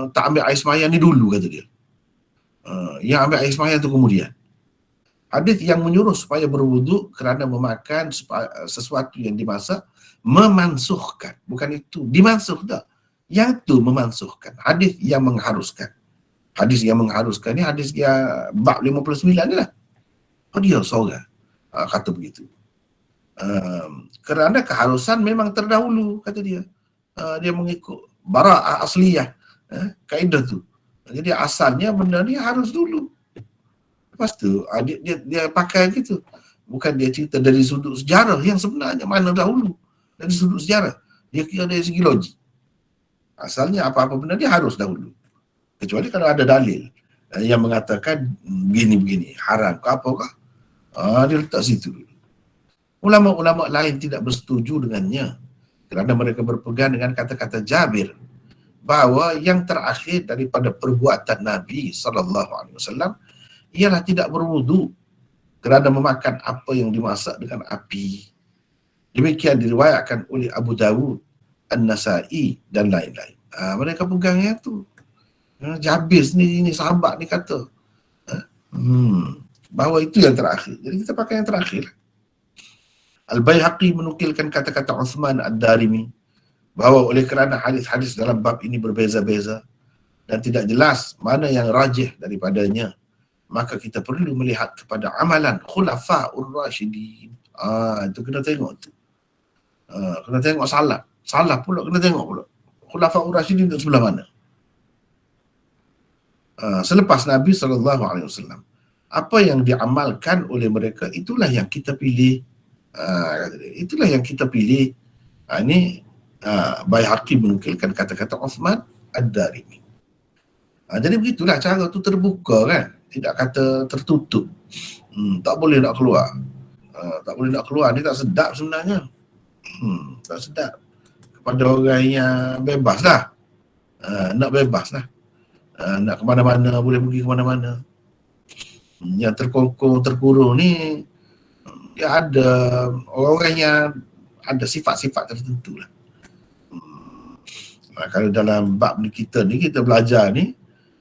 tak ambil air sembahyang ni dulu, kata dia. Yang ambil air sembahyang tu kemudian. Hadis yang menyuruh supaya berwuduk kerana memakan sesuatu yang dimasak memansuhkan. Bukan itu, dimansuh tak. Yang tu memansuhkan. Hadis yang mengharuskan. Hadis yang mengharuskan ni hadis yang bab 59 ni lah. Dia seorang kata begitu. Kerana keharusan memang terdahulu, kata dia. Dia mengikut bara'ah asliyah. Kaedah tu. Jadi asalnya benda ni harus dulu. Lepas tu dia pakai gitu. Bukan dia cerita dari sudut sejarah yang sebenarnya mana dahulu. Dari sudut sejarah. Dia kira dari segi logik. Asalnya apa-apa benda dia harus dahulu. Kecuali kalau ada dalil yang mengatakan begini-begini, haram ke apakah. Dia letak situ dulu. Ulama-ulama lain tidak bersetuju dengannya kerana mereka berpegang dengan kata-kata Jabir bahawa yang terakhir daripada perbuatan Nabi SAW ialah tidak berwudu kerana memakan apa yang dimasak dengan api. Demikian diriwayatkan oleh Abu Dawud, An-Nasai dan lain-lain. Mereka pegangnya tu. Jabir sendiri ni, sahabat ni kata bahawa itu yang terakhir. Jadi kita pakai yang terakhir. Al-Baihaqi menukilkan kata-kata Uthman Ad-Darimi bahawa oleh kerana hadis-hadis dalam bab ini berbeza-beza dan tidak jelas mana yang rajih daripadanya, maka kita perlu melihat kepada amalan Khulafa'ur Rashidin. Itu kena tengok tu. Kena tengok salah pula kena tengok pula. Khulafa'ur Rashidin tu sebelah mana? Selepas Nabi SAW, apa yang diamalkan oleh mereka itulah yang kita pilih. Itulah yang kita pilih. Ini Baihaqi menukilkan kata-kata Uthman Ad-Darimi. Jadi begitulah cara tu, terbuka kan, tidak kata tertutup. Tak boleh nak keluar. Tak boleh nak keluar ni tak sedap sebenarnya. Tak sedap kepada orang yang bebas lah. Nak bebas lah. Nak ke mana-mana, boleh pergi ke mana-mana. Yang terkongkong, terkurung ni, dia ada orang-orang yang ada sifat-sifat tertentu lah. Kalau dalam bab ni kita belajar ni,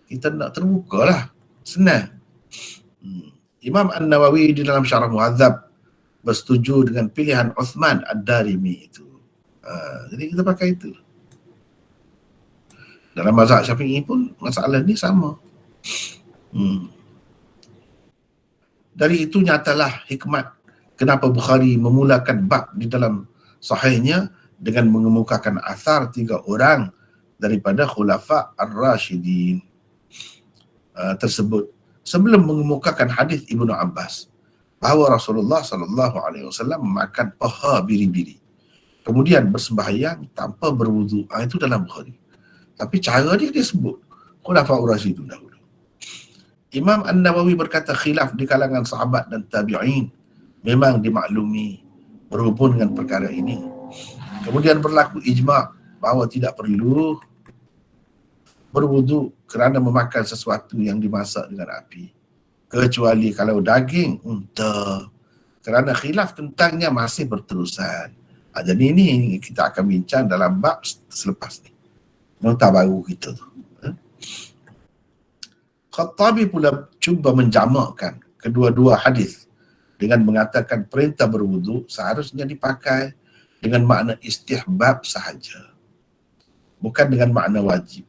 kita nak terbuka lah. Senang. Imam An-Nawawi di dalam Syarah Muhadzab bersetuju dengan pilihan Uthman Ad-Darimi itu. Jadi kita pakai itu. Dalam mazhab Syafi'i pun masalah ni sama. Dari itu nyatalah hikmat kenapa Bukhari memulakan bab di dalam sahihnya dengan mengemukakan asar 3 orang daripada Khulafa' Ar-Rashidin tersebut sebelum mengemukakan hadis Ibnu Abbas bahawa Rasulullah SAW memakan paha biri-biri kemudian bersembahyang tanpa berwudu. Itu dalam Bukhari. Tapi cara dia sebut Khulafa'ur Rashidun dahulu. Imam An-Nawawi berkata khilaf di kalangan sahabat dan tabi'in memang dimaklumi berhubung dengan perkara ini. Kemudian berlaku ijma' bahawa tidak perlu berwudu kerana memakan sesuatu yang dimasak dengan api, kecuali kalau daging unta, kerana khilaf tentangnya masih berterusan. Jadi ini kita akan bincang dalam bab selepas ni, nota baru kita tu. Khattabi pula cuba menjamakkan kedua-dua hadis dengan mengatakan perintah berwudu seharusnya dipakai dengan makna istihbab sahaja, bukan dengan makna wajib.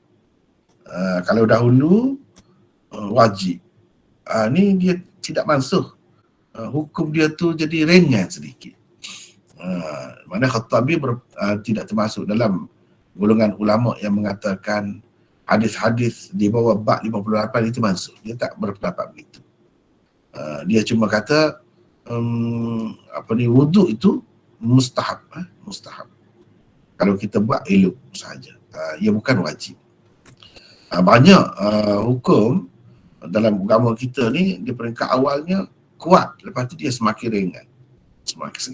Kalau dahulu wajib, ni dia tidak mansuh, hukum dia tu jadi ringan sedikit. Mana Khattabi tidak termasuk dalam golongan ulama yang mengatakan hadis-hadis di bawah bab 58 itu mansuh. Dia tak berpendapat begitu. Dia cuma kata wudu itu mustahab, mustahab. Kalau kita buat elok sahaja, ia bukan wajib. Banyak hukum dalam agama kita ni di peringkat awalnya kuat, lepas tu dia semakin ringan,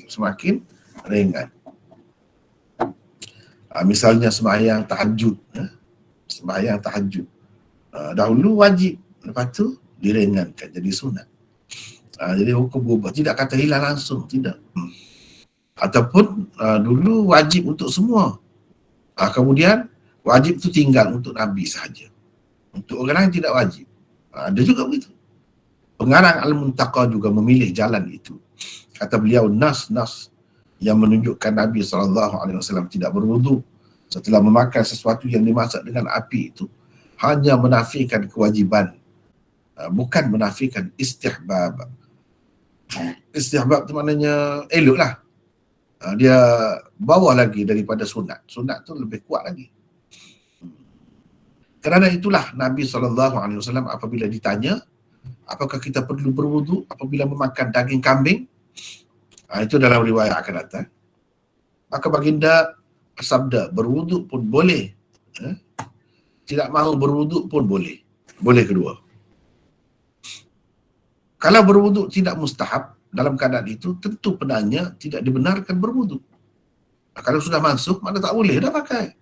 semakin ringan. Misalnya sembahyang tahajud, sembahyang tahajud dahulu wajib, lepas tu diringankan jadi sunat. Jadi hukum berubah, tidak kata hilang langsung, tidak. Ataupun dulu wajib untuk semua, kemudian wajib itu tinggal untuk Nabi sahaja, untuk orang lain tidak wajib. Ada juga begitu. Pengarang Al-Muntaqa juga memilih jalan itu. Kata beliau, nas yang menunjukkan Nabi SAW tidak berwudu setelah memakan sesuatu yang dimasak dengan api itu hanya menafikan kewajiban, bukan menafikan istihbab. Istihbab itu maknanya elok lah. Dia bawah lagi daripada sunat. Sunat tu lebih kuat lagi. Kerana itulah Nabi SAW apabila ditanya apakah kita perlu berwudu apabila memakan daging kambing, itu dalam riwayat akan datang, maka baginda bersabda, berwudu pun boleh, tidak mahu berwudu pun boleh. Boleh kedua. Kalau berwudu tidak mustahab, dalam keadaan itu tentu penanya tidak dibenarkan berwudu. Kalau sudah masuk, mana tak boleh dah pakai.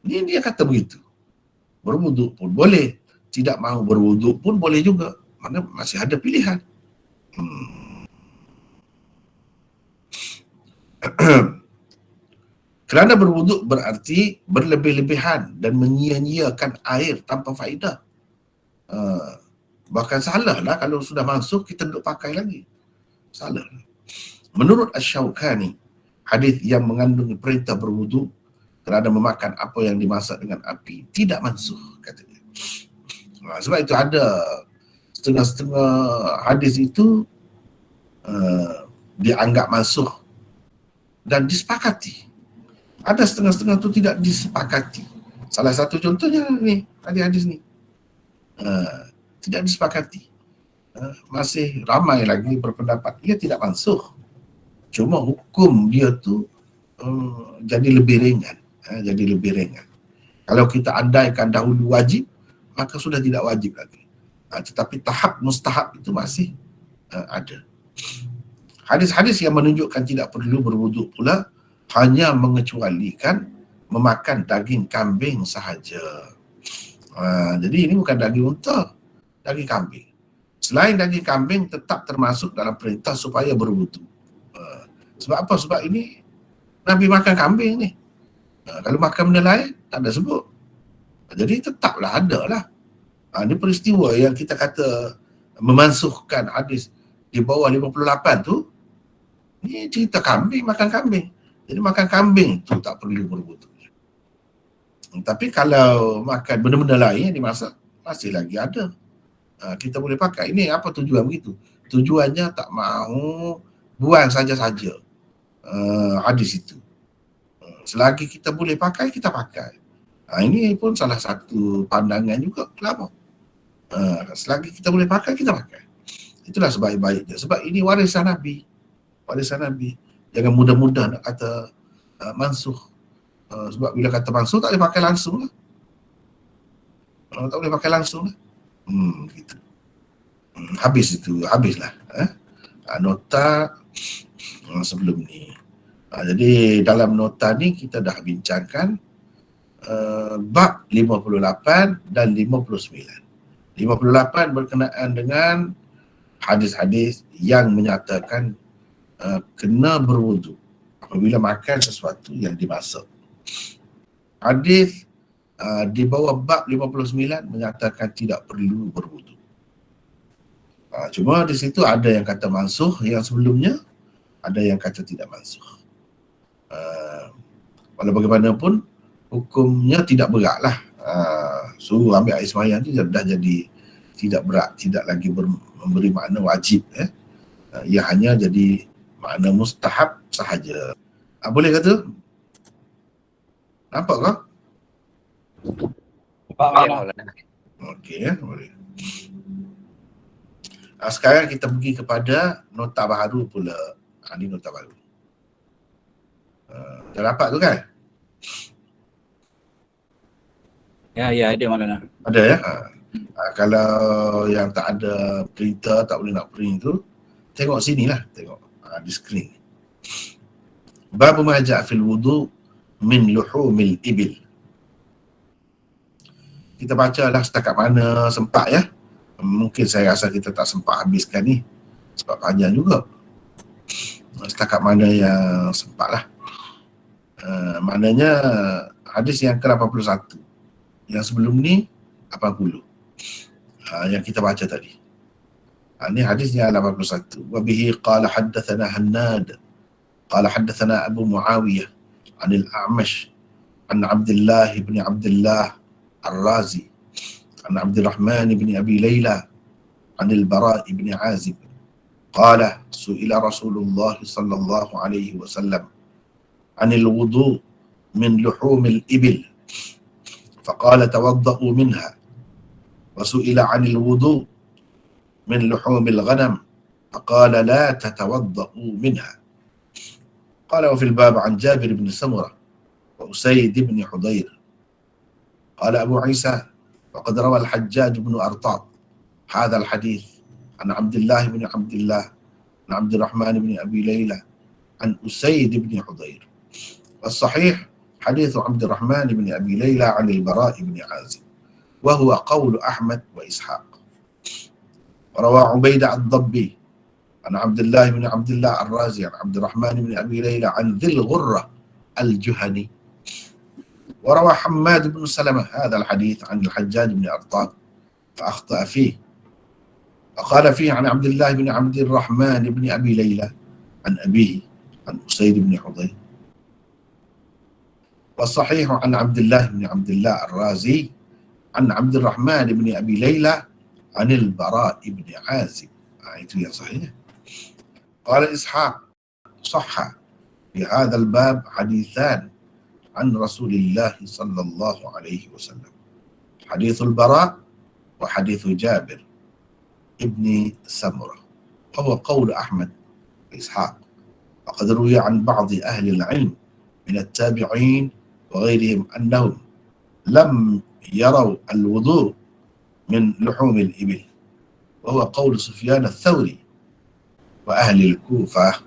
Ini dia kata begitu. Berwudu pun boleh, tidak mahu berwudu pun boleh juga. Mana masih ada pilihan. Kerana berwudu berarti berlebih-lebihan dan menyia-nyiakan air tanpa faedah. Bahkan salah lah kalau sudah masuk kita duduk pakai lagi. Salah. Menurut Asy-Syaukani, hadis yang mengandungi perintah berwudu kerana memakan apa yang dimasak dengan api tidak mansuh, katanya. Sebab itu ada setengah-setengah hadis itu dianggap mansuh dan disepakati. Ada setengah-setengah itu tidak disepakati. Salah satu contohnya ni, hadis ni. Tidak disepakati. Masih ramai lagi berpendapat ia tidak mansuh. Cuma hukum dia tu jadi lebih ringan. Jadi lebih ringan. Kalau kita andaikan dahulu wajib, maka sudah tidak wajib lagi. Tetapi tahap mustahab itu masih ada. Hadis-hadis yang menunjukkan tidak perlu berwuduk pula hanya mengecualikan memakan daging kambing sahaja. Jadi ini bukan daging unta, daging kambing. Selain daging kambing tetap termasuk dalam perintah supaya berwuduk. Sebab apa? Sebab ini Nabi makan kambing ni. Kalau makan benda lain tak ada sebut. Jadi tetaplah ada lah. Ini peristiwa yang kita kata memansuhkan hadis di bawah 58 tu, ni cerita kambing, makan kambing. Jadi makan kambing tu tak perlu berwuduk. Tapi kalau makan benda-benda lain yang dimasak, masih lagi ada. Kita boleh pakai. Ini apa tujuan begitu? Tujuannya tak mahu buang saja-saja hadis itu. Selagi kita boleh pakai, kita pakai. Ini pun salah satu pandangan juga ulama. Selagi kita boleh pakai, kita pakai. Itulah sebaik-baiknya. Sebab ini warisan Nabi. Warisan Nabi. Jangan mudah-mudah nak kata mansuh. Sebab bila kata mansuh, tak boleh pakai langsung lah. Tak boleh pakai langsung lah. Gitu. Habis itu, habislah. Nota sebelum ni. Jadi dalam nota ni kita dah bincangkan bab 58 dan 59. 58 berkenaan dengan hadis-hadis yang menyatakan kena berwudu apabila makan sesuatu yang dimasak. Hadis di bawah bab 59 menyatakan tidak perlu berwudu. Cuma di situ ada yang kata mansuh, yang sebelumnya ada yang kata tidak mansuh. Walau bagaimanapun hukumnya tidak berat lah. Suruh ambil air sembahyang tu dah jadi tidak berat, tidak lagi memberi makna wajib. Ia hanya jadi makna mustahab sahaja. Boleh kata? Nampak kah?
Ya, Maulana.
Okey, boleh. Sekarang kita pergi kepada nota baharu pula. Ini nota baru. Dah dapat tu kan?
Ya, ada Maulana.
Ada ya? Kalau yang tak ada printer, tak boleh nak print tu, tengok sini lah, tengok di skrin. Bab ma ja'a fil wudu min luhumil ibil. Kita bacalah setakat mana sempat ya. Mungkin saya rasa kita tak sempat habiskan ni sebab panjang juga. Setakat mana yang sempat lah. Maknanya hadis yang ke-81. Yang sebelum ni 80. Yang kita baca tadi. Ini hadisnya 81. Wa bihi qala haddathana Hannad qala haddathana Abu Muawiyah anil A'mash an Abdullah ibn Abdullah Ar-Razi an Abdurrahman ibn Abi Layla anil Bara ibn Azib qala su'ila Rasulullah sallallahu alaihi wasallam anil wudu min luhumil ibil faqala tawadda'u minha وسئل عن الوضوء من لحوم الغنم فقال لا تتوضأوا منها. قال وفي الباب عن جابر بن سمرة وأسيد بن حضير. قال أبو عيسى وقد روى الحجاج بن أرطاط هذا الحديث عن عبد الله بن عبد الله عن عبد الرحمن بن أبي ليلى عن أسيد بن حضير. والصحيح حديث عبد الرحمن بن أبي ليلى عن البراء بن عازب وهو قول أحمد وإسحاق. وروى عبيدة الضبي عن عبد الله بن عبد الله الرازي عن عبد الرحمن بن أبي ليلى عن ذي الغرة الجهني. وروى حماد بن سلمة هذا الحديث عن الحجاج بن أرطاط فأخطأ فيه وقال فيه عن عبد الله بن عبد الرحمن بن أبي ليلى عن أبيه عن أسيد بن حضير. والصحيح عن عبد الله بن عبد الله الرازي عن عبد الرحمن بن أبي ليلى عن البراء بن عازب. itu yang sahih. قال إسحاق صح في هذا الباب حديثان عن رسول الله صلى الله عليه وسلم حديث البراء وحديث جابر ابن سمرة وهو قول أحمد وإسحاق. وقد روي عن بعض أهل العلم من التابعين وغيرهم أنهم لم يروا الوضوء من لحوم الإبل وهو قول سفيان الثوري وأهل الكوفة.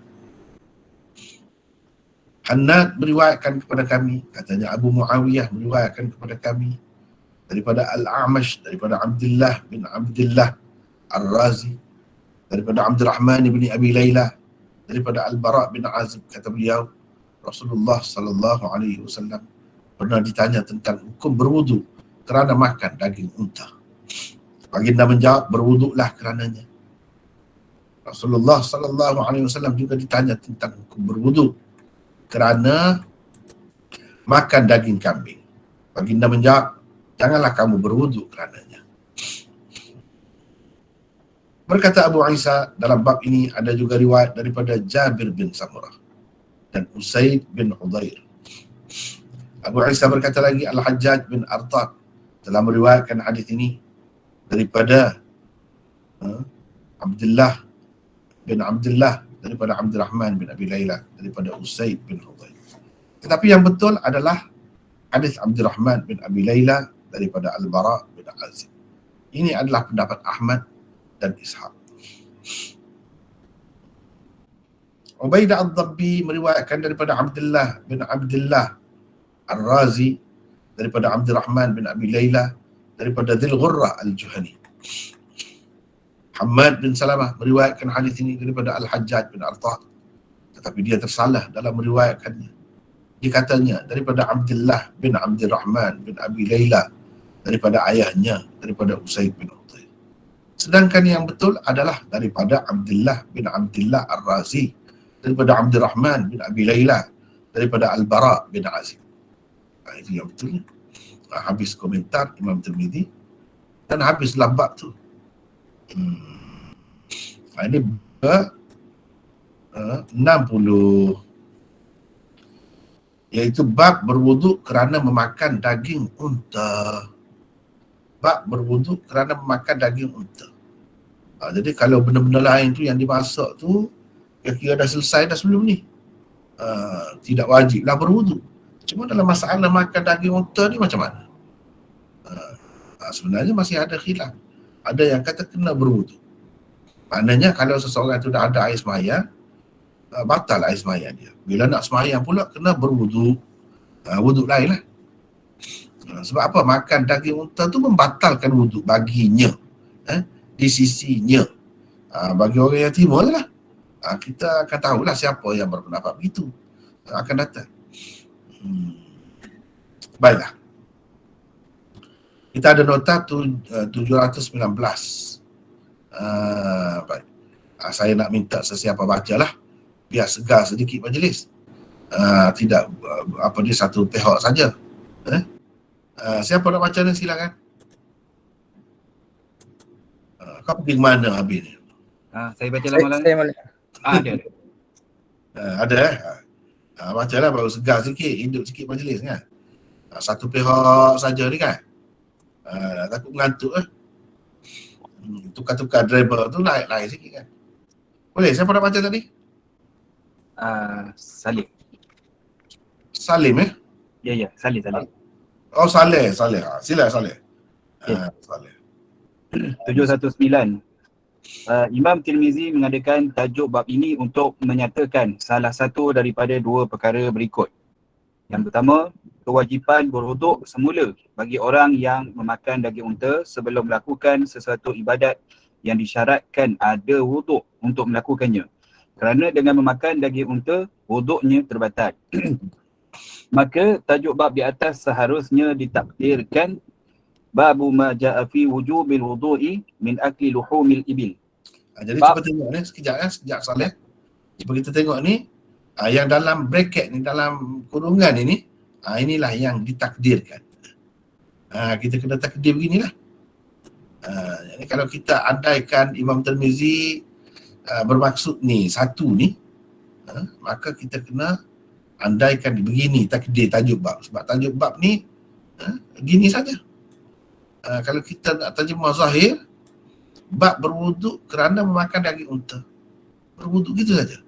Hannad meriwayatkan kepada kami, katanya Abu Muawiyah meriwayatkan kepada kami daripada Al-A'mash, daripada Abdullah bin Abdullah Ar-Razi, daripada Abdurrahman bin Abi Layla, daripada Al-Bara bin Azib, kata beliau Rasulullah sallallahu alaihi wasallam pernah ditanya tentang hukum berwudu kerana makan daging unta. Baginda menjawab, berwuduklah kerananya. Rasulullah sallallahu alaihi wasallam juga ditanya tentang hukum berwuduk kerana makan daging kambing. Baginda menjawab, janganlah kamu berwuduk kerananya. Berkata Abu Isa, dalam bab ini ada juga riwayat daripada Jabir bin Samurah dan Usaid bin Hudair. Abu Isa berkata lagi, Al-Hajjaj bin Artaq telah meriwayatkan hadis ini daripada Abdullah bin Abdullah, daripada Abdurrahman bin Abi Layla, daripada Usaid bin Hudair. Tetapi yang betul adalah hadis Abdurrahman bin Abi Layla daripada Al-Bara bin Azib. Ini adalah pendapat Ahmad dan Ishaq. Ubaidah Ad-Dabbi meriwayatkan daripada Abdullah bin Abdullah Ar-Razi daripada Abdurrahman bin Abi Layla, daripada Dzil Ghurrah Al-Juhani. Hamad bin Salamah meriwayatkan hadis ini daripada Al-Hajjaj bin Artah, tetapi dia tersalah dalam meriwayatkannya. Dia katanya daripada Abdullah bin Abdurrahman bin Abi Layla, daripada ayahnya, daripada Usaid bin Udair. Sedangkan yang betul adalah daripada Abdullah bin Abdullah Ar-Razi, daripada Abdurrahman bin Abi Layla, daripada Al-Bara bin Azib. Itu yang betulnya. Habis komentar Imam Tirmizi dan habis bab tu. Ini 60, iaitu bab berwuduk kerana memakan daging unta. Bab berwuduk kerana memakan daging unta. Jadi kalau benda-benda lain tu yang dimasak tu kira-kira dah selesai dah sebelum ni, tidak wajiblah berwuduk. Cuma dalam masalah makan daging unta ni macam mana? Sebenarnya masih ada khilaf. Ada yang kata kena berwuduk. Maknanya kalau seseorang tu dah ada air semayang, batal air semayang dia. Bila nak semayang pula kena berwuduk. Wuduk lain lah. Sebab apa? Makan daging unta tu membatalkan wuduk baginya. Di sisinya. Bagi orang yang timur lah. Kita akan tahulah siapa yang berpendapat begitu. Akan datang. Baiklah. Kita ada nota 719. Baik. Saya nak minta sesiapa bacalah biar segar sedikit majlis. Tidak apa dia satu pihak saja. Siapa nak baca ni silakan. Kau pergi mana habis ni?
Saya baca lah malam. Ada.
Ada bacalah baru segar sikit, hidup sikit majlis kan. Satu pihak saja ni kan. Takut mengantuk tukar-tukar driver tu lain sikit kan. Boleh, siapa nak baca tadi?
Salim.
Salim
Ya, Salim.
Oh, Saleh. Sila Saleh. Saleh.
719. Imam Tirmizi mengadakan tajuk bab ini untuk menyatakan salah satu daripada dua perkara berikut. Yang pertama, kewajipan berwuduk semula bagi orang yang memakan daging unta sebelum melakukan sesuatu ibadat yang disyaratkan ada wuduk untuk melakukannya. Kerana dengan memakan daging unta, wuduknya terbatal. Maka tajuk bab di atas seharusnya ditakdirkan babu ma ja'a fi wujubil wudu'i min akli luhumil ibil.
Jadi cuba tengok ni sekejap Saleh. Cuba kita tengok ni yang dalam bracket ni, dalam kurungan ini, inilah yang ditakdirkan. Kita kena takdir beginilah. Jadi kalau kita andaikan Imam Tirmizi bermaksud ni satu ni, maka kita kena andaikan begini takdir tajuk bab. Sebab tajuk bab ni gini saja. Kalau kita nak terjemah zahir, bab berwuduk kerana memakan daging unta. Berwuduk gitu saja.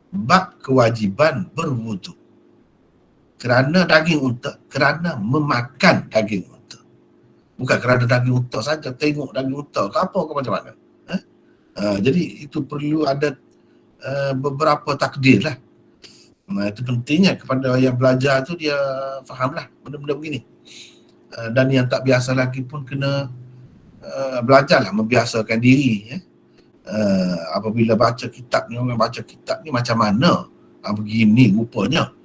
Bab kewajiban berwuduk kerana daging unta, kerana memakan daging unta. Bukan kerana daging unta saja, tengok daging unta ke apa ke macam mana. Jadi itu perlu ada beberapa takdir lah. Itu pentingnya kepada yang belajar tu dia fahamlah benda-benda begini. Dan yang tak biasa lagi pun kena belajarlah membiasakan diri. Apabila baca kitab ni, orang baca kitab ni macam mana? Begini rupanya.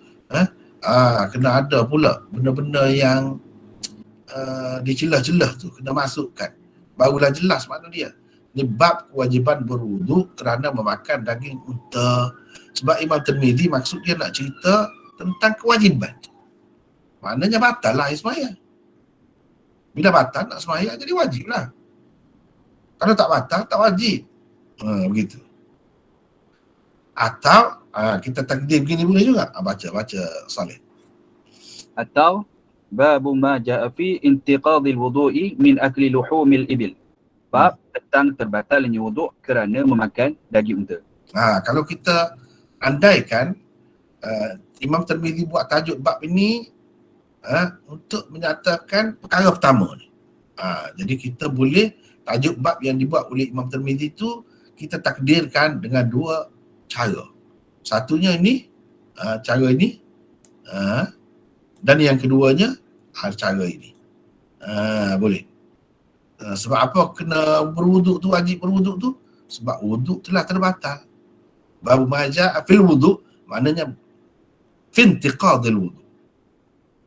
Kena ada pula benda-benda yang dicelah-celah tu kena masukkan. Barulah jelas makna dia. Ni bab kewajiban berwuduk kerana memakan daging unta. Sebab Imam Tirmizi maksud dia nak cerita tentang kewajiban. Maknanya batal lah sembahyang. Bila batal nak sembahyang jadi wajib lah. Kalau tak batal tak wajib. Begitu. Atau kita takdir begini boleh juga. Baca Saleh.
Atau babu ma ja'a fi intiqadil wudu'i min akli luhumil ibil. Bab tentang terbatalnya wuduk kerana memakan daging unta.
Kalau kita andaikan Imam Tirmizi buat tajuk bab ini untuk menyatakan perkara pertama ni. Jadi kita boleh tajuk bab yang dibuat oleh Imam Tirmizi itu kita takdirkan dengan dua cara. Satunya ini, cara ini, dan yang keduanya cara ini. Boleh. Sebab apa kena berwuduk tu, wajib berwuduk tu? Sebab wuduk telah terbatal. Babu maja fil wuduk maknanya fintiqadil wuduk.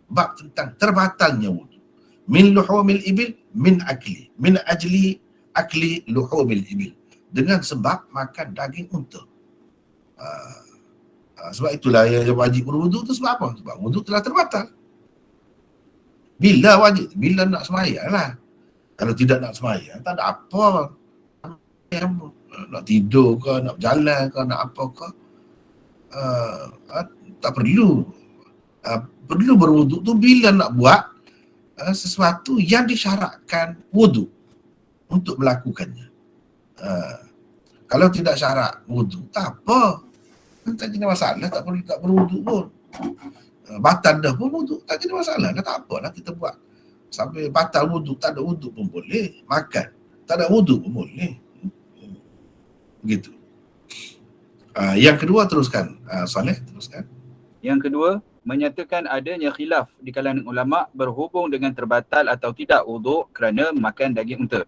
Bab tentang terbatalnya wuduk. Min luhumil ibil min ajli akli luhumil ibil. Dengan sebab makan daging unta. Sebab itulah yang wajib berwuduk tu sebab apa? Sebab wuduk telah terbatal. Bila wajib? Bila nak sembahyang lah. Kalau tidak nak sembahyang, tak ada apa. Nak tidur ke, nak berjalan ke, nak apa ke. Tak perlu. Perlu berwuduk tu bila nak buat sesuatu yang disyaratkan wuduk untuk melakukannya. Kalau tidak syarat wuduk, tak apa. Tak jadi masalah, tak berwuduk pun. Batal dah pun wuduk, tak jadi masalah. Tak apalah kita buat. Sampai batal wuduk, tak ada wuduk pun boleh. Makan, tak ada wuduk pun boleh. Begitu. Yang kedua teruskan. Saleh teruskan.
Yang kedua, menyatakan adanya khilaf di kalangan ulama berhubung dengan terbatal atau tidak wuduk kerana makan daging unta.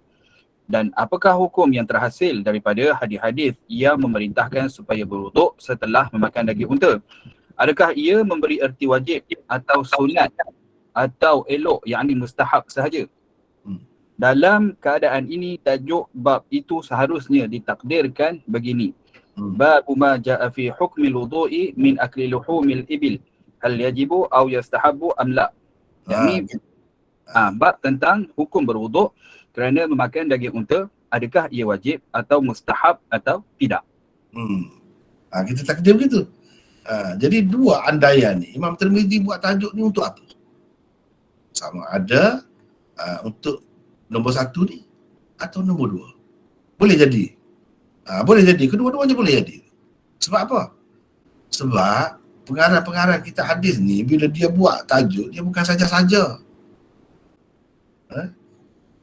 Dan apakah hukum yang terhasil daripada hadis-hadis yang memerintahkan supaya berwuduk setelah memakan daging unta? Adakah ia memberi erti wajib atau sunat atau elok, yakni mustahab sahaja? Dalam keadaan ini, tajuk bab itu seharusnya ditakdirkan begini. Babu ma ja'a fi hukmil wudu'i min akli luhumil ibil. Hal yajibu aw yastahabu am la. Yakni bab tentang hukum berwuduk kerana memakan daging unta, adakah ia wajib atau mustahab atau tidak?
Kita takdir begitu. Jadi dua andaian ni, Imam Tirmizi buat tajuk ni untuk apa? Sama ada untuk nombor satu ni atau nombor dua. Boleh jadi. Boleh jadi. Kedua-duanya boleh jadi. Sebab apa? Sebab pengarang-pengarang kita hadis ni, bila dia buat tajuk, dia bukan saja-saja.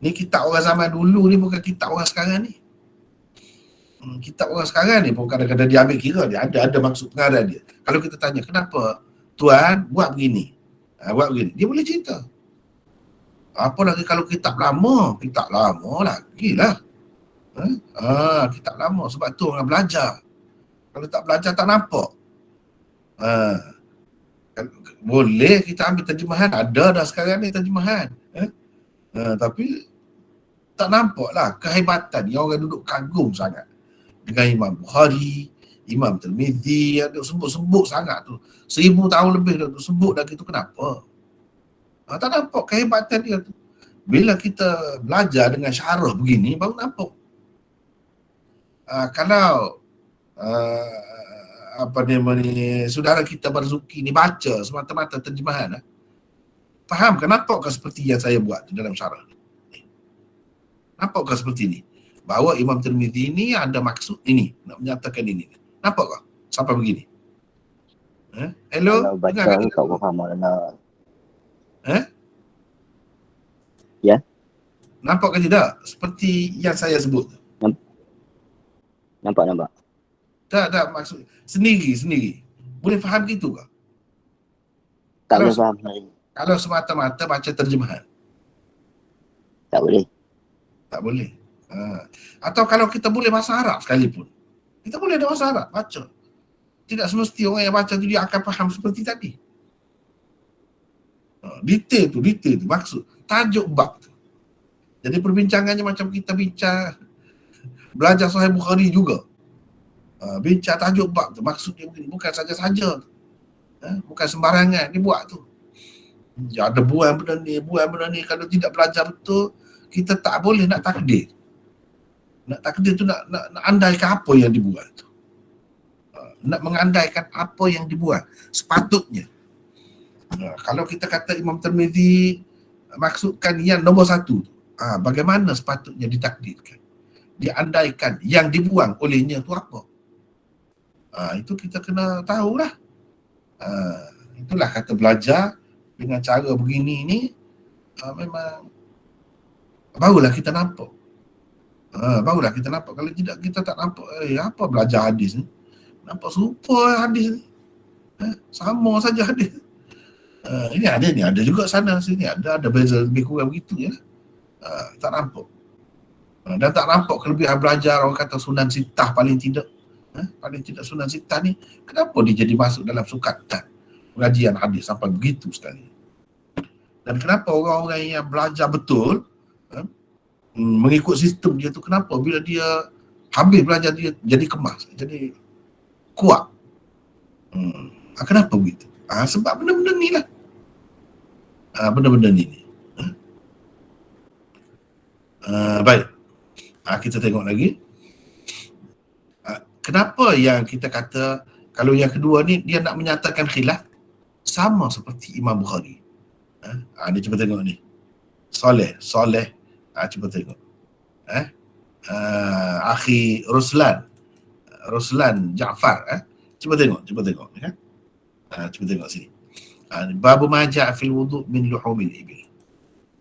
Ni kitab orang zaman dulu ni, bukan kitab orang sekarang ni. Kitab orang sekarang ni pun kadang-kadang dia ambil kira, dia ada maksud pengarang dia. Kalau kita tanya, kenapa Tuan buat begini? Buat begini. Dia boleh cerita. Apa lagi kalau kitab lama lagi lah. Kitab lama, sebab tu orang belajar. Kalau tak belajar tak nampak. Boleh kita ambil terjemahan, ada dah sekarang ni terjemahan. Tapi tak nampak lah kehebatan yang orang duduk kagum sangat dengan Imam Bukhari, Imam Tirmizi, ada sebut-sebut sangat tu. 1000 tahun lebih dah tu sebut dah gitu. Kenapa? Tak nampak kehebatan dia tu. Bila kita belajar dengan syarah begini, baru nampak. Kalau saudara kita Barzuki ni baca semata-mata terjemahan, faham kan? Nampakkah seperti yang saya buat dalam syarah ni? Nampakkah seperti ni? Bahawa Imam Tirmizi ni ada maksud ini, nak menyatakan ini. Nampakkah? Sampai begini. Hello?
Kalau baca kau faham mana? Ya.
Nampak ke tidak? Seperti yang saya sebut.
Nampak.
Tak maksud sendiri. Boleh faham gitu ke?
Tak boleh faham.
Kalau semata-mata baca terjemahan.
Tak boleh.
Tak boleh. Atau kalau kita boleh bahasa Arab sekalipun. Kita boleh ada bahasa Arab, baca. Tidak semesti orang yang baca tu dia akan faham seperti tadi. Detail tu maksud. Tajuk bab tu. Jadi perbincangannya macam kita bincang belajar Sahih Bukhari juga. Bincang tajuk bab tu, maksud dia bukan saja-saja. Bukan sembarangan dia buat tu. Ya, ada buang benda ni. Kalau tidak belajar betul, kita tak boleh nak takdir. Nak takdir tu nak andaikan apa yang dibuat tu. Nak mengandaikan apa yang dibuat sepatutnya. Kalau kita kata Imam Tirmizi maksudkan yang nombor satu, bagaimana sepatutnya ditakdirkan, diandaikan yang dibuang olehnya tu apa. Itu kita kena tahulah. Itulah kata belajar dengan cara begini ni, memang barulah kita nampak. Kalau tidak kita tak nampak, apa belajar hadis ni? Nampak serupa hadis ni. Sama saja hadis. Ini ada juga sana sini, ada beza lebih kurang begitu ya. Tak nampak. Dan tak nampak kelebihan belajar orang kata Sunan Sittah paling tidak. Paling tidak Sunan Sittah ni, kenapa dia jadi masuk dalam sukatan pengajian hadis sampai begitu sekali? Dan kenapa orang-orang yang belajar betul mengikut sistem dia tu, kenapa bila dia habis belajar dia jadi kemas, jadi kuat? Kenapa begitu? Sebab benda-benda ni lah. Benda-benda ni. Baik. Kita tengok lagi. Kenapa yang kita kata kalau yang kedua ni dia nak menyatakan khilaf sama seperti Imam Bukhari. Dia cuba tengok ni. Soleh. Cuba tengok. Akhi Ruslan Ja'far. Cuba tengok kan. Cuba tengok sini. Babu maja' fil wudu' min luhumil ibil.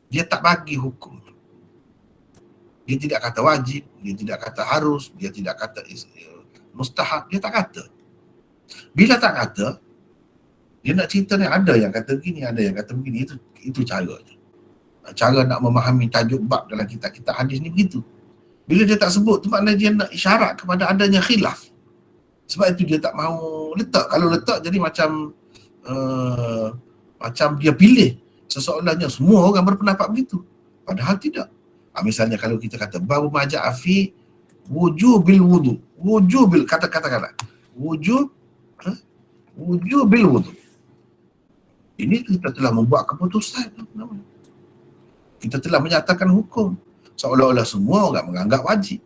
Dia tak bagi hukum. Dia tidak kata wajib, dia tidak kata harus, dia tidak kata mustahab, dia tak kata. Bila tak kata, dia nak cerita ni ada yang kata begini, ada yang kata begini. Itu caranya. Cara nak memahami tajuk bab dalam kitab-kitab hadis ni begitu. Bila dia tak sebut tu maknanya dia nak isyarat kepada adanya khilaf. Sebab itu dia tak mahu letak. Kalau letak jadi macam dia pilih seseorangnya semua orang berpendapat begitu. Padahal tidak. Misalnya kalau kita kata babu maja'a fi wujubil wudu. Wujubil kata-kata. Wujubil wudu. Ini kita telah membuat keputusan. Kita telah menyatakan hukum. Seolah-olah semua orang menganggap wajib.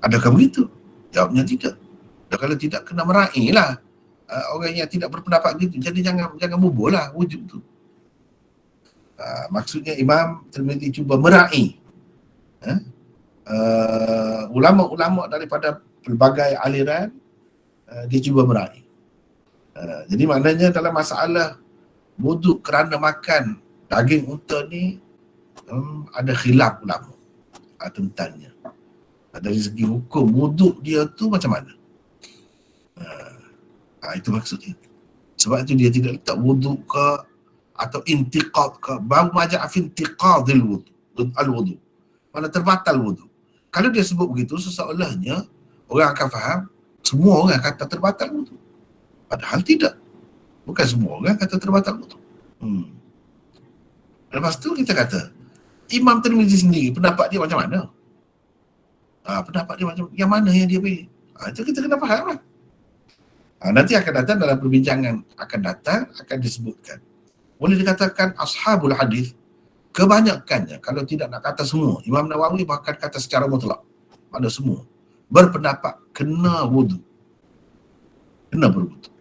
Adakah begitu? Jawabnya tidak. Dan kalau tidak, kena meraihlah orang yang tidak berpendapat gitu. Jadi jangan bubur lah wujud tu. Maksudnya Imam Tirmizi cuba meraih ulama-ulama daripada pelbagai aliran, dia cuba meraih. Jadi maknanya dalam masalah wuduk kerana makan daging unta ni ada khilaf ulama tentangnya. Dari segi hukum wuduk dia tu macam mana? Itu maksudnya. Sebab itu dia tidak letak wuduk ke atau intiqad ke. Babu maja'a fi intiqadil wudu. Mana terbatal wudu. Kalau dia sebut begitu, seseolahnya orang akan faham semua orang kata terbatal wudu. Padahal tidak. Bukan semua orang kata terbatal wudu. Lepas tu kita kata Imam Tirmizi sendiri pendapat dia macam mana? Pendapat dia macam yang mana yang dia pilih? Itu kita kena faham lah. Nanti akan datang dalam perbincangan akan disebutkan. Boleh dikatakan ashabul hadis kebanyakannya, kalau tidak nak kata semua, Imam Nawawi bahkan kata secara mutlak, ada semua berpendapat kena wudu, kena berwudu.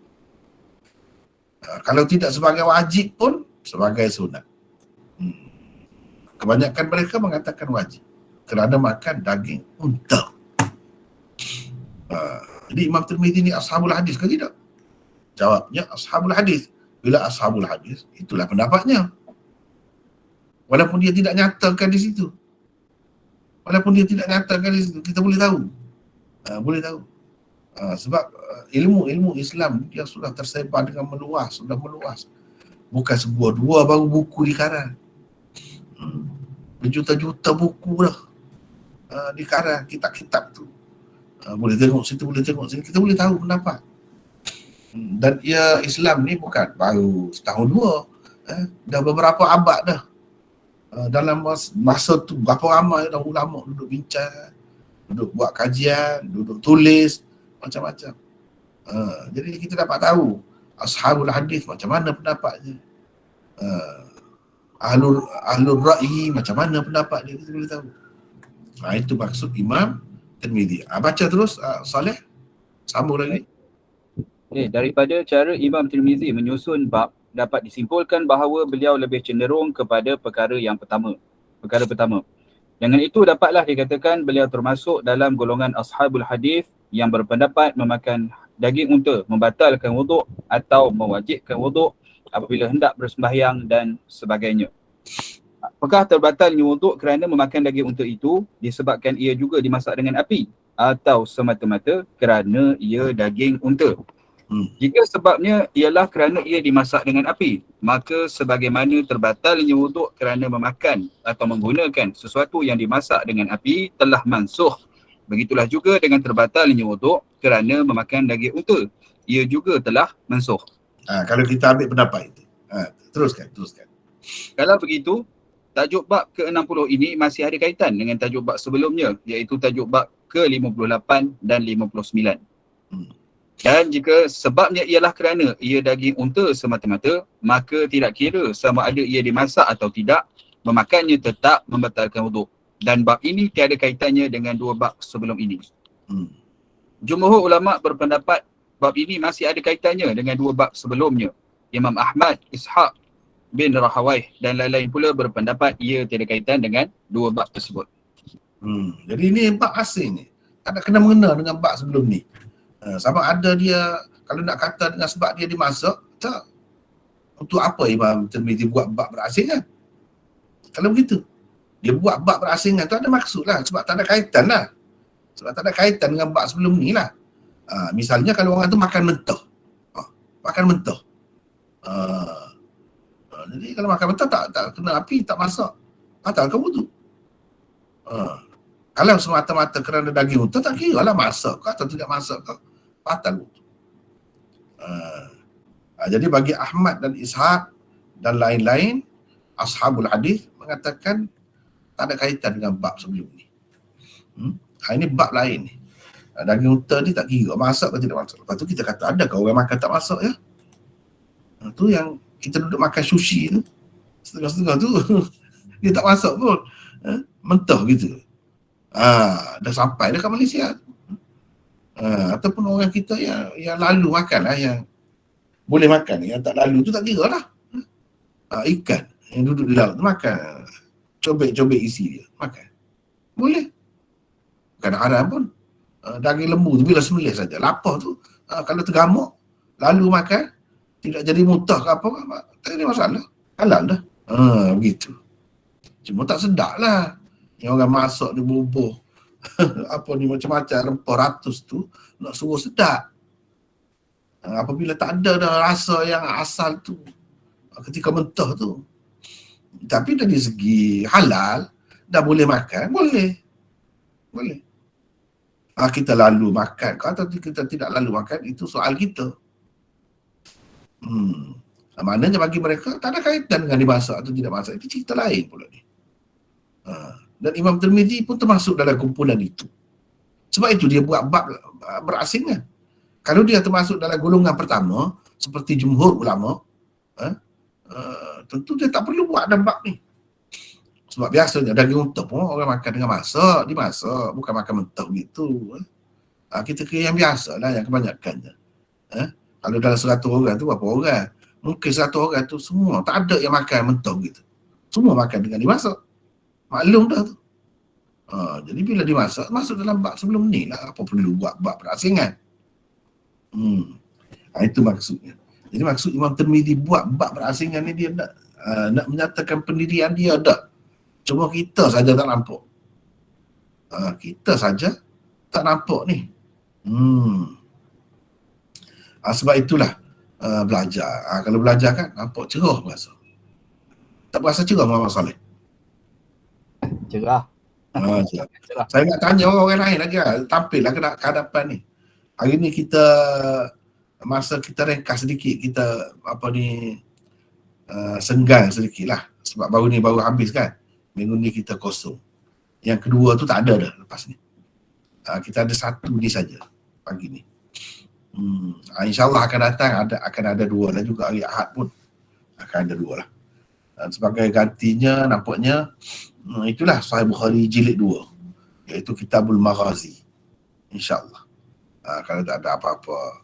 Kalau tidak sebagai wajib pun sebagai sunat. Kebanyakan mereka mengatakan wajib kerana makan daging unta. Jadi Imam Tirmizi ni ashabul hadis ke tidak? Jawabnya ashabul hadis. Bila ashabul hadis, itulah pendapatnya. Walaupun dia tidak nyatakan di situ. Kita boleh tahu. Boleh tahu. Sebab ilmu Islam dia sudah tersebar dengan meluas, sudah meluas. Bukan sebuah dua baru buku dikarang. Berjuta-juta buku dah dikarang, kitab-kitab tu. Boleh tengok situ, boleh tengok sini, kita boleh tahu pendapat. Dan Islam ni bukan baru setahun dua, dah beberapa abad dah. Dalam masa tu berapa ramai dah ulama duduk bincang, duduk buat kajian, duduk tulis macam-macam. Jadi kita dapat tahu ashabul hadis macam mana pendapatnya, ahlul ra'yi macam mana pendapat dia, kita boleh tahu. Itu maksud Imam Tirmizi. Baca terus Saleh, sambung lagi.
Daripada cara Imam Tirmizi menyusun bab, dapat disimpulkan bahawa beliau lebih cenderung kepada perkara pertama. Dengan itu dapatlah dikatakan beliau termasuk dalam golongan ashabul hadis yang berpendapat memakan daging unta membatalkan wuduk atau mewajibkan wuduk apabila hendak bersembahyang dan sebagainya. Apakah terbatalnya wuduk kerana memakan daging unta itu disebabkan ia juga dimasak dengan api atau semata-mata kerana ia daging unta? Jika sebabnya ialah kerana ia dimasak dengan api, maka sebagaimana terbatalnya wuduk kerana memakan atau menggunakan sesuatu yang dimasak dengan api telah mansuh. Begitulah juga dengan terbatalnya wuduk kerana memakan daging unta. Ia juga telah mansuh.
Kalau kita ambil pendapat itu. Teruskan.
Kalau begitu, tajuk bab ke-60 ini masih ada kaitan dengan tajuk bab sebelumnya, iaitu tajuk bab ke-58 dan 59. Dan jika sebabnya ialah kerana ia daging unta semata-mata, maka tidak kira sama ada ia dimasak atau tidak, memakannya tetap membatalkan wuduk. Dan bab ini tiada kaitannya dengan dua bab sebelum ini. Jumhur ulama berpendapat bab ini masih ada kaitannya dengan dua bab sebelumnya. Imam Ahmad, Ishaq bin Rahawaih dan lain-lain pula berpendapat ia tiada kaitan dengan dua bab tersebut.
Jadi ini bab asing ni. Tak ada kena-mengena dengan bab sebelum ni. Sama ada dia, kalau nak kata dengan sebab dia dimasak, tak. Untuk apa Imam Tirmizi buat bab berasingan? Kalau begitu, dia buat bab berasingan tu ada maksud lah. Sebab tak ada kaitan lah. Sebab tak ada kaitan dengan bab sebelum ni lah. Misalnya kalau orang tu makan mentah. Makan mentah. Jadi kalau makan mentah tak kena api, tak masak. Batalkan wuduk. Kalau semata-mata kerana daging unta, tak kira lah masak ke atau tidak masak ke. Batal wuduk. Jadi bagi Ahmad dan Ishaq dan lain-lain, ashabul hadis mengatakan tak ada kaitan dengan bab sebelum ni. Ini bab lain ni. Daging unta ni tak kira masak ke tidak masak. Lepas tu kita kata adakah orang makan tak masak ya? Tu yang kita duduk makan sushi tu, setengah-setengah tu dia tak masak pun. Mentah gitu. Dah sampai dah kat Malaysia. Ataupun orang kita yang lalu makan lah, yang boleh makan, yang tak lalu tu tak kira lah. Ikan yang duduk di laut tu makan, cobek-cobek isi dia, makan. Boleh. Bukan haram pun. Daging lembu tu bila sembelih saja, lapar tu, kalau tergamuk, lalu makan, tidak jadi mutah ke apa, tak ada masalah. Halal dah. Begitu. Cuma tak sedap lah. Yang orang masak ni bubuh apa ni macam-macam rempah ratus tu nak suruh sedap. Apabila tak ada dah rasa yang asal tu ketika mentah tu. Tapi dari segi halal dah boleh makan, boleh. Kita lalu makan atau kita tidak lalu makan, itu soal kita. Maknanya bagi mereka tak ada kaitan dengan dimasak atau tidak masak, itu cerita lain pula ni. Dan Imam Tirmizi pun termasuk dalam kumpulan itu. Sebab itu dia buat bab berasingan. Kalau dia termasuk dalam golongan pertama, seperti jumhur ulama, tentu dia tak perlu buat dalam bab ni. Sebab biasanya daging unta pun orang makan dengan masak, dimasak, bukan makan mentah gitu. Kita kira yang biasa lah, yang kebanyakannya. Kalau dalam 100 orang tu berapa orang? Mungkin 100 orang tu semua tak ada yang makan mentah gitu. Semua makan dengan dimasak. Maklum dah tu. Jadi bila dimasak, masuk dalam bab sebelum ni lah. Apa perlu buat bab berasingan? Itu maksudnya. Jadi maksud Imam Tirmizi buat bab berasingan ni, dia nak menyatakan pendirian dia ada. Cuma kita saja tak nampak. Kita saja tak nampak ni. Sebab itulah belajar. Kalau belajar kan nampak cerah berasa. Tak berasa cerah Muhammad Saleh?
Cerah.
Cerah. Saya nak tanya orang lain lagi lah. Tampil lah ke hadapan ni. Hari ni kita, masa kita ringkas sedikit, kita senggang sedikit lah. Sebab baru habis kan. Minggu ni kita kosong. Yang kedua tu tak ada dah lepas ni. Kita ada satu ni saja pagi ni. InsyaAllah akan datang akan ada dua lah juga. Hari Ahad pun akan ada dua lah. Sebagai gantinya nampaknya itulah Sahih Bukhari jilid 2, iaitu Kitabul Maghazi, InsyaAllah. Kalau tak ada apa-apa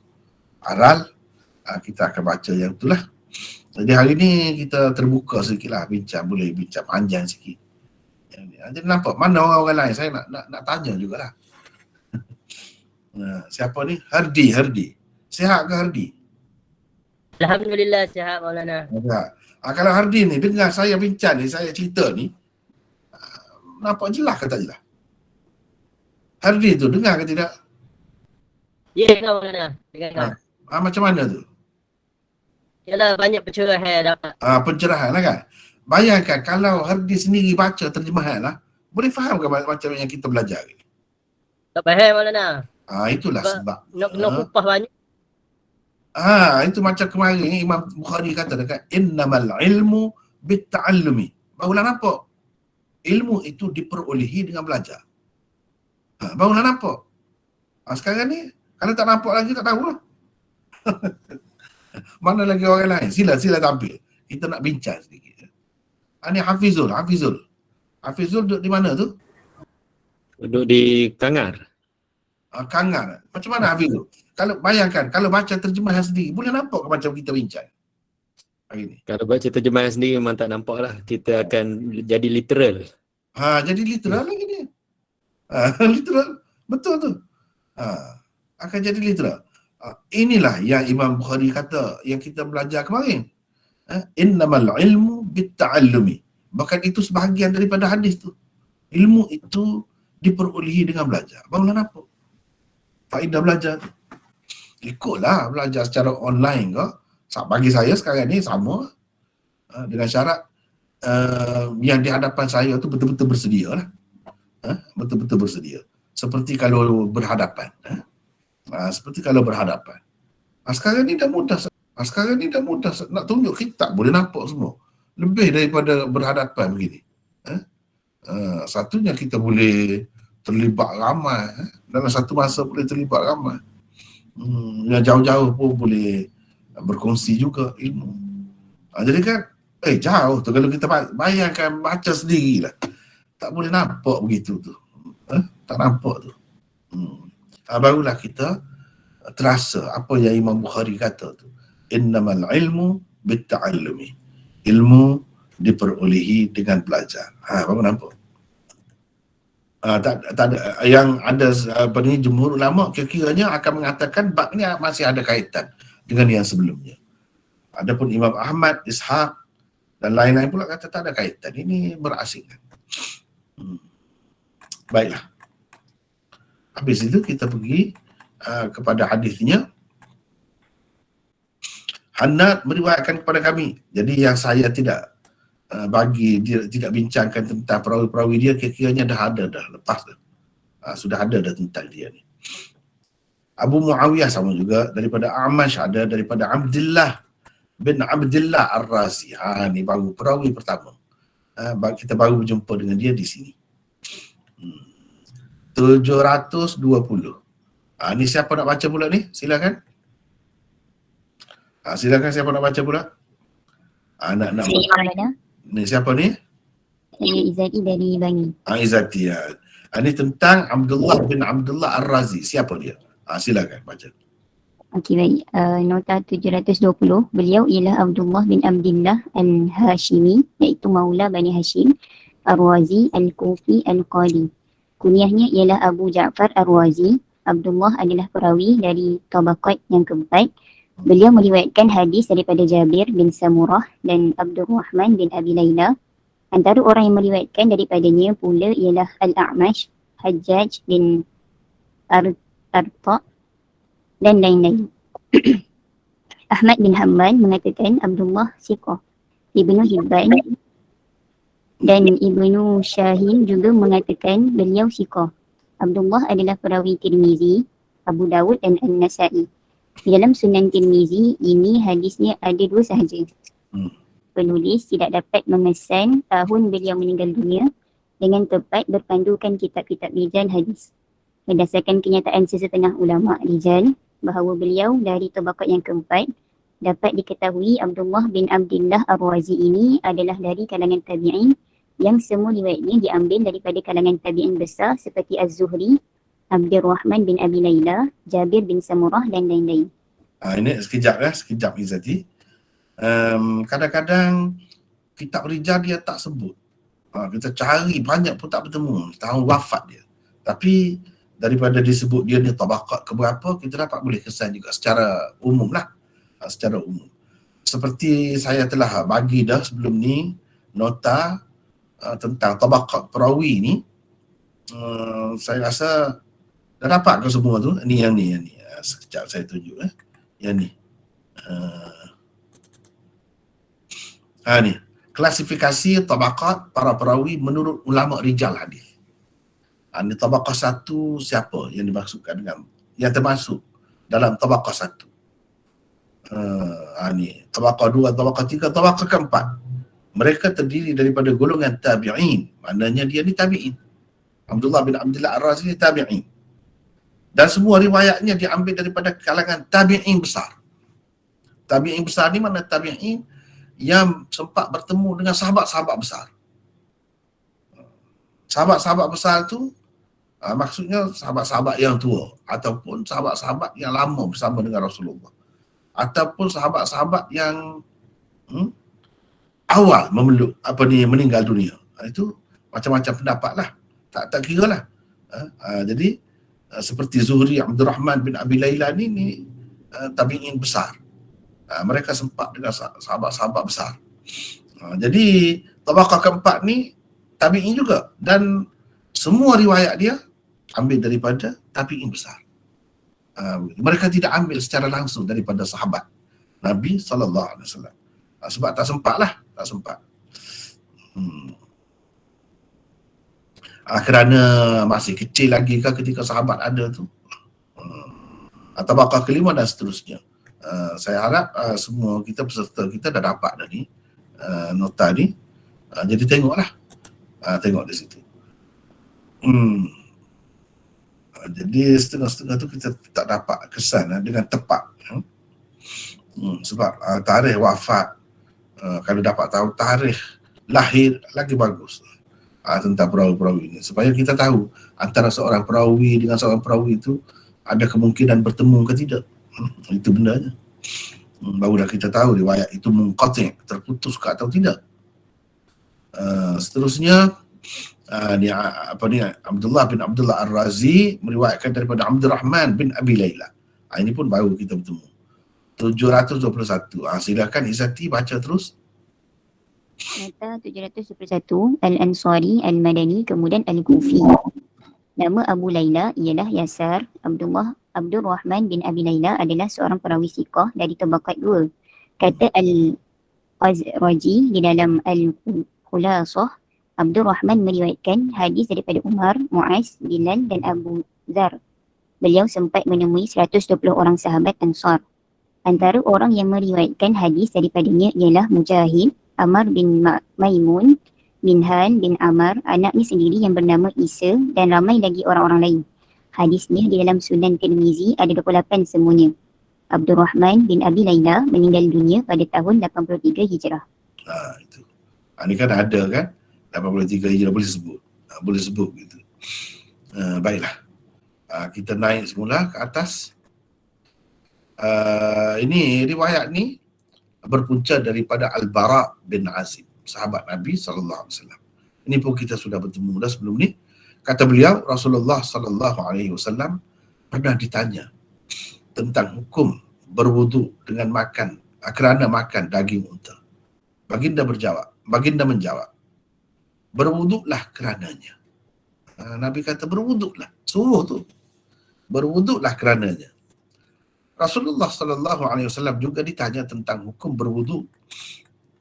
aral, kita akan baca yang itulah. Jadi hari ni kita terbuka sedikit lah, boleh bincang panjang sikit. Jadi nampak mana orang-orang lain, saya nak tanya jugalah. Siapa ni? Hardi. Sihat ke Hardi?
Alhamdulillah sihat Maulana.
Kalau Hardi ni dengar saya bincang ni, saya cerita ni, nampak jelas ke tak jelas? Hardi tu dengar ke tidak?
Ya, dengar Maulana. Dengar.
Macam mana tu?
Yalah, banyak pencerahan dapat.
Pencerahan lah kan. Bayangkan kalau Hardi sendiri baca terjemahan lah, boleh faham ke macam yang kita belajar ni?
Tak faham Maulana.
Itulah
Sebab
sebab.
nak kena kupah banyak.
Itu macam kemarin Imam Bukhari kata dekat innamal ilmu bitta'allumi. Barulah nampak. Ilmu itu diperolehi dengan belajar. Barulah nampak. Sekarang ni kalau tak nampak lagi tak tahulah. Mana lagi orang lain? Sila tampil. Kita nak bincang sedikit. Ini Hafizul duduk di mana tu?
Duduk di Kangar.
Kangar. Macam mana Hafizul? Kalau bayangkan, kalau baca terjemahan sendiri, boleh nampak ke macam kita bincang hari ni?
Kalau baca terjemahan sendiri memang tak nampak lah. Kita akan jadi literal.
Jadi literal lagi ni. Literal. Betul tu. Akan jadi literal. Inilah yang Imam Bukhari kata, yang kita belajar kemarin. Innamal ilmu bitta'allumi. Bahkan itu sebahagian daripada hadis tu. Ilmu itu diperolehi dengan belajar. Barulah nampak faedah belajar tu. Ikutlah belajar secara online ke. Bagi saya sekarang ni sama. Dengan syarat yang di hadapan saya tu betul-betul bersedia lah. Betul-betul bersedia. Seperti kalau berhadapan. Seperti kalau berhadapan. Sekarang ni dah mudah. Nak tunjuk kitab boleh nampak semua. Lebih daripada berhadapan begini. Satunya kita boleh terlibat ramai. Dalam satu masa boleh terlibat ramai. Yang jauh-jauh pun boleh berkongsi juga ilmu. Jadi kan, jauh tu kalau kita bayangkan baca sendirilah. Tak boleh nampak begitu tu. Tak nampak tu. Barulah kita terasa apa yang Imam Bukhari kata tu. Innamal ilmu bitta'allumi. Ilmu diperolehi dengan belajar. Baru nampak. Tak ada yang ada jumhur ulama kira-kiranya akan mengatakan bab ni masih ada kaitan dengan yang sebelumnya. Adapun Imam Ahmad, Ishaq dan lain-lain pula kata tak ada kaitan. Ini berasingan. Baiklah. Habis itu kita pergi kepada hadisnya. Hannad meriwayatkan kepada kami. Jadi yang saya tidak tidak bincangkan tentang perawi-perawi dia, kira-kiranya dah lepas dah. Sudah ada tentang dia ni. Abu Muawiyah sama juga, daripada Amash ada, daripada Abdullah bin Abdullah Ar-Razi. Ni baru perawi pertama. Kita baru berjumpa dengan dia di sini. 720. Ni siapa nak baca pula ni? Silakan. Silakan siapa nak baca pula? Nak ni siapa ni?
Saya Izzati dari Bangi.
Izzati ya. Ini tentang Abdullah bin Abdullah Ar-Razi. Siapa dia? Silakan baca.
Okey, baik. Nota 720. Beliau ialah Abdullah bin Abdullah Al-Hashimi, iaitu Maula Bani Hashim, Ar-Razi, Al-Kufi, Al-Qadi. Kunyahnya ialah Abu Ja'far Ar-Razi. Abdullah adalah perawi dari tabaqat yang keempat. Beliau meriwayatkan hadis daripada Jabir bin Samurah dan Abdurrahman bin Abi Layla. Antara orang yang meriwayatkan daripadanya pula ialah Al-A'mash, Hajjaj bin Arta dan lain-lain. Ahmad bin Hanbal mengatakan Abdullah Siqah. Ibnu Hibban dan Ibnu Syahin juga mengatakan beliau Siqah. Abdullah adalah perawi Tirmizi, Abu Dawud dan An-Nasai. Di dalam Sunan Tirmizi ini hadisnya ada 2 sahaja. Penulis tidak dapat memesan tahun beliau meninggal dunia dengan tepat berpandukan kitab-kitab rijal hadis. Berdasarkan kenyataan sesetengah ulama rijal bahawa beliau dari tabaqat yang keempat, dapat diketahui Abdullah bin Abdullah Ar-Razi ini adalah dari kalangan tabi'in yang semua riwayatnya diambil daripada kalangan tabi'in besar seperti Az-Zuhri, Abdurrahman bin Abi Layla, Jabir bin Samurah dan lain-lain.
Ini sekejap Izzati. Kadang-kadang kitab rijal dia tak sebut. Kita cari banyak pun tak bertemu tahun wafat dia. Tapi daripada disebut dia ni tabaqat keberapa, kita dapat boleh kesan juga secara umum lah. Secara umum. Seperti saya telah bagi dah sebelum ni nota tentang tabaqat perawi ni. Saya rasa dah dapat ke semua tu? Ni yang ni. Sekejap saya tunjuk. Yang ni. Ni. Klasifikasi tabaqat para perawi menurut ulama rijal hadis. Ini tabaqah 1 siapa yang dimaksudkan dengan yang termasuk dalam tabaqah 1. Ni tabaqah 2, tabaqah 3, tabaqah keempat. Mereka terdiri daripada golongan tabi'in. Maknanya dia ni tabi'in. Abdullah bin Abdullah Ar-Razi ni tabi'in. Dan semua riwayatnya diambil daripada kalangan tabi'in besar. Tabi'in besar ni mana tabi'in yang sempat bertemu dengan sahabat-sahabat besar. Sahabat-sahabat besar tu maksudnya sahabat-sahabat yang tua ataupun sahabat-sahabat yang lama bersama dengan Rasulullah ataupun sahabat-sahabat yang awal memeluk meninggal dunia. Itu macam-macam pendapat lah. Tak kira lah. Jadi seperti Zuhri, Abdul Rahman bin Abi Layla ni tabi'in besar. Mereka sempat dengan sahabat-sahabat besar. Jadi tabaqah keempat ni tabi'in juga, dan semua riwayat dia ambil daripada tabi'in besar. Mereka tidak ambil secara langsung daripada sahabat Nabi SAW. Sebab tak sempat lah, tak sempat. Kerana masih kecil lagi ke ketika sahabat ada tu. Tabaqah kelima dan seterusnya. Saya harap semua kita peserta kita dah dapat dah ni nota ni. Jadi tengoklah. Tengok di situ. Jadi setengah-setengah tu kita tak dapat kesan dengan tepat. Sebab tarikh wafat, kalau dapat tahu tarikh lahir lagi bagus tentang perawi-perawi ini, supaya kita tahu antara seorang perawi dengan seorang perawi itu ada kemungkinan bertemu ke tidak. Itu bendanya. Barulah kita tahu riwayat itu munqati', terputus ke atau tidak. Seterusnya Abdullah bin Abdullah Ar-Razi meriwayatkan daripada Abdul Rahman bin Abi Layla. Ini pun baru kita bertemu. 721. Silakan Izzati baca terus.
Nota 721, Al-Ansari, Al-Madani, kemudian Al-Kufi. Nama Abu Layla ialah Yasar. Abdul Rahman bin Abi Layla adalah seorang perawi siqah dari tabaqat 2. Kata Al-Qazraji di dalam Al-Khulasah, Abdul Rahman meriwayatkan hadis daripada Umar, Muaz, Bilal dan Abu Dhar. Beliau sempat menemui 120 orang sahabat Ansar. Antara orang yang meriwayatkan hadis daripadanya ialah Mujahid, Amr bin Maimun, Minhal bin Amr, anaknya sendiri yang bernama Isa, dan ramai lagi orang-orang lain. Hadisnya di dalam Sunan Tirmizi ada 28 semuanya. Abdul Rahman bin Abi Layla meninggal dunia pada tahun 83 Hijrah.
Itu. Ini kan ada kan? 83 Hijrah boleh sebut. Boleh sebut gitu. Baiklah. Kita naik semula ke atas. Ini riwayat ni berpunca daripada Al-Bara bin Azib, sahabat Nabi SAW. Ini pun kita sudah bertemu dah sebelum ni. Kata beliau, Rasulullah SAW pernah ditanya tentang hukum berwudu dengan makan, kerana makan daging unta. Baginda menjawab, berwuduklah kerananya. Nabi kata berwuduklah, suruh tu. Berwuduklah kerananya. Rasulullah SAW juga ditanya tentang hukum berwuduk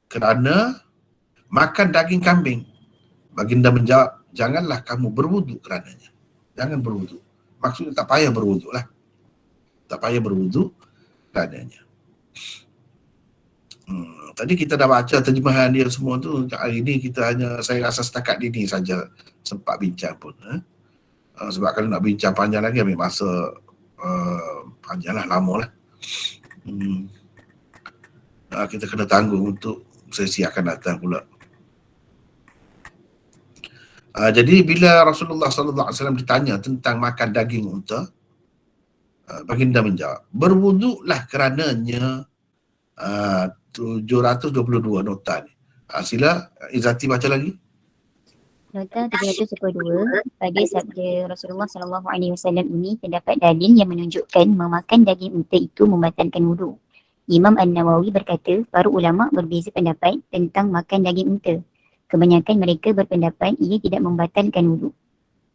kerana makan daging kambing. Baginda menjawab, janganlah kamu berwuduk kerananya. Jangan berwuduk. Maksudnya tak payah berwuduk lah. Tak payah berwuduk kerananya. Tadi kita dah baca terjemahan dia semua tu. Hari ni saya rasa setakat ini saja sempat bincang pun. Sebab kalau nak bincang panjang lagi ambil masa panjang lah, lama lah. Kita kena tanggung untuk sesi akan datang pula. Jadi bila Rasulullah SAW ditanya tentang makan daging unta, baginda menjawab, berwuduklah kerananya. 722 nota ni. Sila Izzati baca lagi.
Nota 722, pada sabda Rasulullah SAW ini terdapat dalil yang menunjukkan memakan daging unta itu membatalkan wudu. Imam An-Nawawi berkata, para ulama berbeza pendapat tentang makan daging unta. Kebanyakan mereka berpendapat ia tidak membatalkan wudu.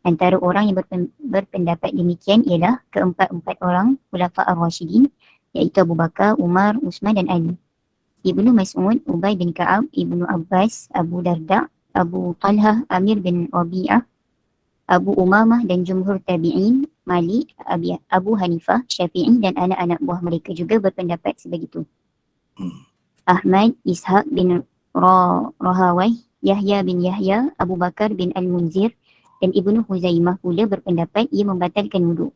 Antara orang yang berpendapat demikian ialah keempat-empat orang Khulafa' Ar-Rasyidin, iaitu Abu Bakar, Umar, Uthman dan Ali. Ibnu Mas'ud, Ubay bin Ka'ab, Ibnu Abbas, Abu Darda, Abu Talhah, Amir bin Rabi'ah, Abu Umamah dan jumhur tabi'in, Malik, Abu Hanifah, Syafi'i dan anak-anak buah mereka juga berpendapat sebegitu. Ahmad, Ishaq bin Rahawai, Yahya bin Yahya, Abu Bakar bin Al-Munzir dan Ibnu Huzaimah pula berpendapat ia membatalkan wuduk.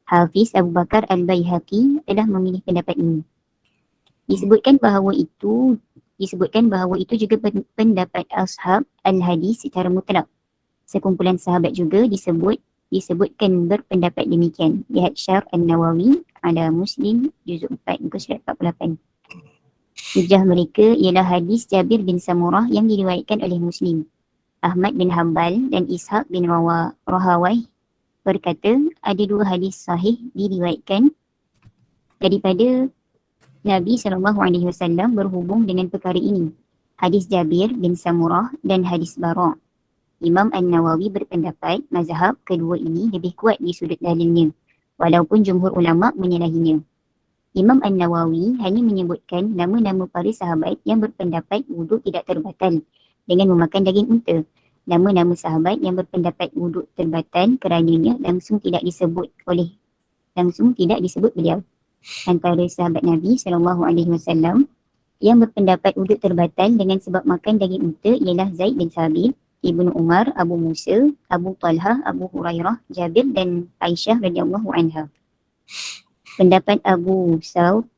Hafiz Abu Bakar Al-Baihaqi telah memilih pendapat ini. Disebutkan bahawa itu juga pendapat ashab al-hadis secara mutlak. Sekumpulan sahabat juga disebutkan berpendapat demikian. Lihat Syarh An-Nawawi ala Muslim juzuk 4 muka surat 48. Hujah mereka ialah hadis Jabir bin Samurah yang diriwayatkan oleh Muslim. Ahmad bin Hanbal dan Ishaq bin Rahawai berkata ada dua hadis sahih diriwayatkan daripada Nabi SAW berhubung dengan perkara ini. Hadis Jabir bin Samurah dan hadis Bara'. Imam An-Nawawi berpendapat mazhab kedua ini lebih kuat di sudut dalilnya, walaupun jumhur ulama' menyalahinya. Imam An-Nawawi hanya menyebutkan nama-nama para sahabat yang berpendapat wuduk tidak terbatal dengan memakan daging unta. Nama-nama sahabat yang berpendapat wuduk terbatal kerananya langsung tidak disebut beliau. Antara sahabat Nabi SAW yang berpendapat wuduk terbatal dengan sebab makan daging unta ialah Zaid bin Thabit, Ibnu Umar, Abu Musa, Abu Talhah, Abu Hurairah, Jabir dan Aisyah radhiyallahu anha. Pendapat Abu Saud,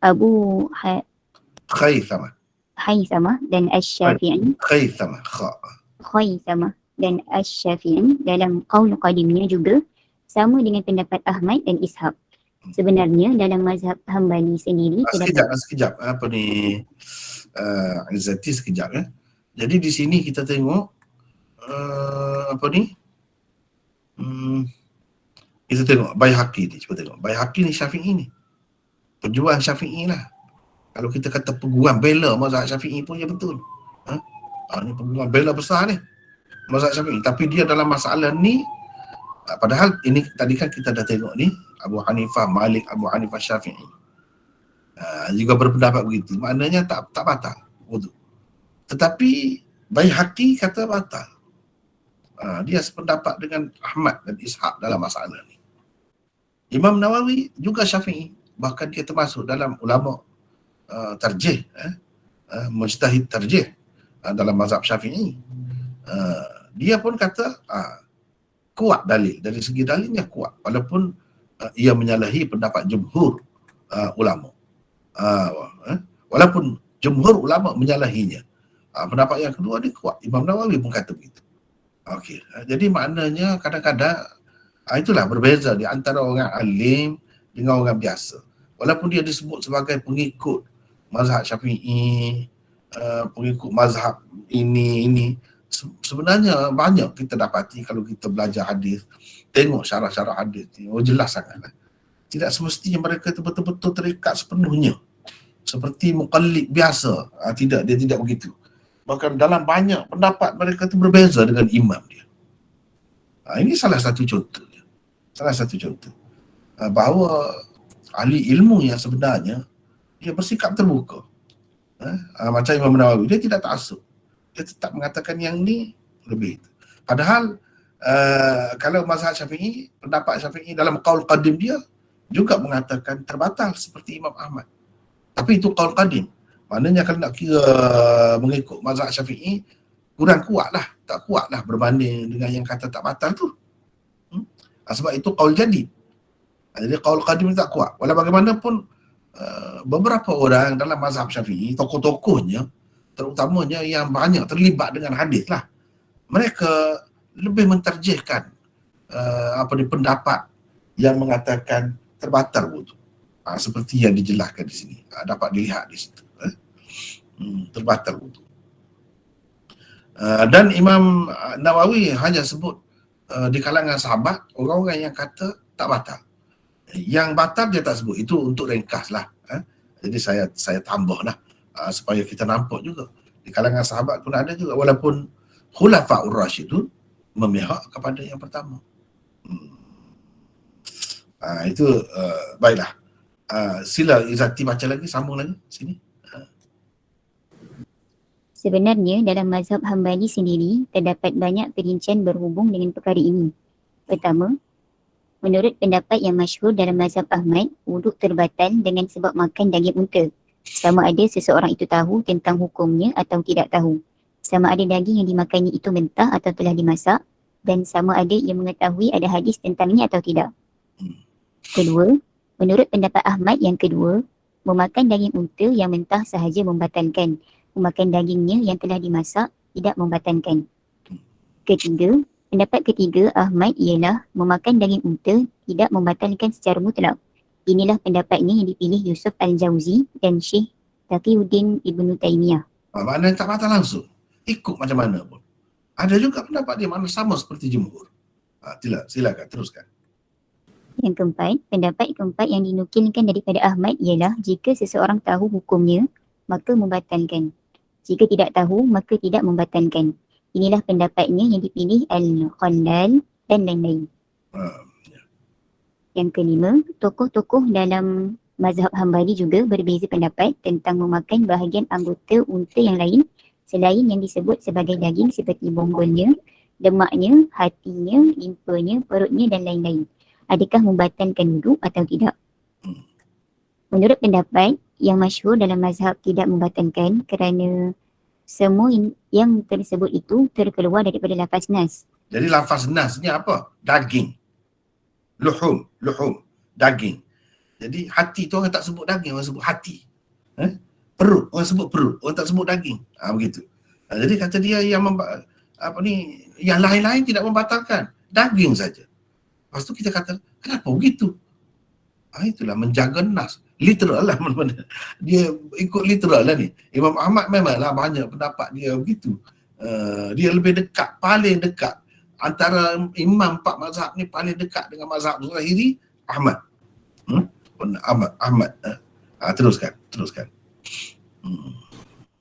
Abu Haythamah dan Asy-Syafi'i Khaythamah dan Asy-Syafi'i dalam qaul qadimnya juga sama dengan pendapat Ahmad dan Ishaq. Sebenarnya dalam mazhab Hambali sendiri
sekejap Izzati sekejap ya. Jadi di sini kita tengok kita tengok Baihaqi ni, cuba tengok Baihaqi ni Syafi'i ni, pejuang Syafi'i lah. Kalau kita kata peguam bela mazhab Syafi'i pun ya betul. Ni peguam bela besar ni mazhab Syafi'i, tapi dia dalam masalah ni padahal ini tadi kan kita dah tengok ni Abu Hanifah, Malik, Abu Hanifah, Syafi'i juga berpendapat begitu. Maknanya tak batal wuduk. Tetapi Baihaqi kata batal. Dia sependapat dengan Ahmad dan Ishaq dalam masalah ni. Imam Nawawi juga Syafi'i, bahkan dia termasuk dalam ulama tarjih, mujtahid tarjih dalam mazhab Syafi'i. Dia pun kata kuat dalil, dari segi dalilnya kuat, walaupun ia menyalahi pendapat jumhur ulama. Walaupun jumhur ulama menyalahinya, pendapat yang kedua dia kuat. Imam Nawawi pun kata begitu. Okey, jadi maknanya kadang-kadang itulah berbeza di antara orang alim dengan orang biasa. Walaupun dia disebut sebagai pengikut mazhab Syafi'i, pengikut mazhab ini sebenarnya banyak kita dapati kalau kita belajar hadis, tengok syarah-syarah hadis ni, jelas sangatlah. Tidak semestinya mereka itu betul-betul terikat sepenuhnya seperti muqallid biasa. Tidak, dia tidak begitu. Bahkan dalam banyak pendapat mereka itu berbeza dengan imam dia. Ini salah satu contohnya. Bahawa ahli ilmu yang sebenarnya dia bersikap terbuka. Macam Imam Nawawi, dia tidak ta'assub. Dia tetap mengatakan yang ni lebih. Padahal kalau mazhab Syafi'i, pendapat Syafi'i dalam qaul qadim dia juga mengatakan terbatal seperti Imam Ahmad. Tapi itu qaul qadim. Maknanya kalau nak kira mengikut mazhab Syafi'i kurang kuatlah, tak kuatlah berbanding dengan yang kata tak batal tu. Sebab itu qaul jadid. Jadi qaul qadim tak kuat. Walau bagaimanapun beberapa orang dalam mazhab Syafi'i, tokoh-tokohnya terutamanya yang banyak terlibat dengan hadis lah, mereka lebih mentarjihkan pendapat yang mengatakan terbatal wuduk, seperti yang dijelaskan di sini, dapat dilihat di situ, terbatal wuduk. Dan Imam Nawawi hanya sebut di kalangan sahabat orang-orang yang kata tak batal. Yang batal dia tak sebut. Itu untuk ringkas lah. Jadi saya tambah lah supaya kita nampak juga di kalangan sahabat pun ada juga, walaupun Khulafaur Rasyidun memihak kepada yang pertama. Itu baiklah. Sila Izzati baca lagi, sambung lagi sini.
Sebenarnya dalam mazhab Hambali sendiri terdapat banyak perincian berhubung dengan perkara ini. Pertama, menurut pendapat yang masyhur dalam mazhab Ahmad, wuduk terbatal dengan sebab makan daging unta. Sama ada seseorang itu tahu tentang hukumnya atau tidak tahu. Sama ada daging yang dimakannya itu mentah atau telah dimasak. Dan sama ada ia mengetahui ada hadis tentangnya atau tidak. Kedua, menurut pendapat Ahmad yang kedua, memakan daging unta yang mentah sahaja membatalkan. Memakan dagingnya yang telah dimasak tidak membatalkan. Ketiga, pendapat ketiga Ahmad ialah memakan daging unta tidak membatalkan secara mutlak. Inilah pendapatnya yang dipilih Yusuf Al-Jauzi dan Syekh Taqiyuddin Ibn Taymiyah.
Maknanya tak batal langsung. Ikut macam mana pun. Ada juga pendapat dia mana sama seperti jumhur. Silakan teruskan.
Yang keempat, pendapat keempat yang dinukilkan daripada Ahmad ialah jika seseorang tahu hukumnya, maka membatalkan. Jika tidak tahu, maka tidak membatalkan. Inilah pendapatnya yang dipilih Al-Khallal dan lain-lain. Yang kelima, tokoh-tokoh dalam mazhab Hambali juga berbeza pendapat tentang memakan bahagian anggota unta yang lain selain yang disebut sebagai daging seperti bonggolnya, lemaknya, hatinya, limpanya, perutnya dan lain-lain. Adakah membatalkan wuduk atau tidak? Menurut pendapat yang masyhur dalam mazhab tidak membatalkan kerana semua yang tersebut itu terkeluar daripada lafaz nas.
Jadi lafaz nas ni apa? Daging. Luhum, daging. Jadi hati tu orang tak sebut daging, orang sebut hati. Perut, orang sebut perut, orang tak sebut daging. Begitu. Jadi kata dia yang yang lain-lain tidak membatalkan, daging saja. Lepas tu kita kata, kenapa begitu? Itulah menjaga nas. Literal lah. Dia ikut literal lah ni. Imam Ahmad memanglah banyak pendapat dia begitu. Dia lebih dekat, paling dekat. Antara imam 4 mazhab ni paling dekat dengan mazhab Zahiri, Ahmad. Ahmad. Teruskan.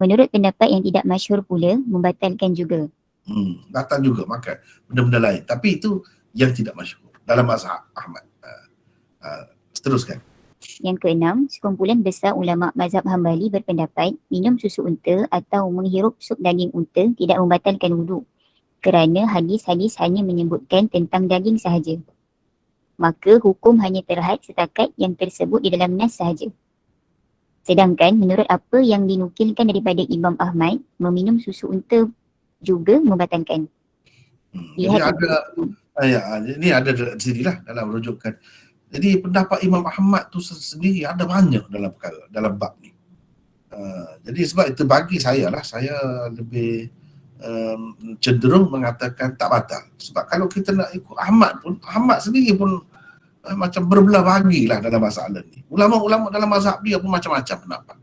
Menurut pendapat yang tidak masyhur pula, membatalkan juga.
Batal juga makan benda-benda lain. Tapi itu yang tidak masyhur dalam mazhab Ahmad. Teruskan.
Yang keenam, sekumpulan besar ulama mazhab Hambali berpendapat minum susu unta atau menghirup sup daging unta tidak membatalkan wuduk kerana hadis-hadis hanya menyebutkan tentang daging sahaja. Maka hukum hanya terhad setakat yang tersebut di dalam nas sahaja. Sedangkan menurut apa yang dinukilkan daripada Imam Ahmad, meminum susu unta juga membatalkan.
Ini ada di sinilah dalam rujukan. Jadi pendapat Imam Ahmad tu sendiri ada banyak dalam bab ni. Jadi sebab itu bagi saya lebih cenderung mengatakan tak batal. Sebab kalau kita nak ikut Ahmad sendiri pun macam berbelah bagilah dalam masalah ni. Ulama-ulama dalam mazhab dia pun macam-macam pendapat.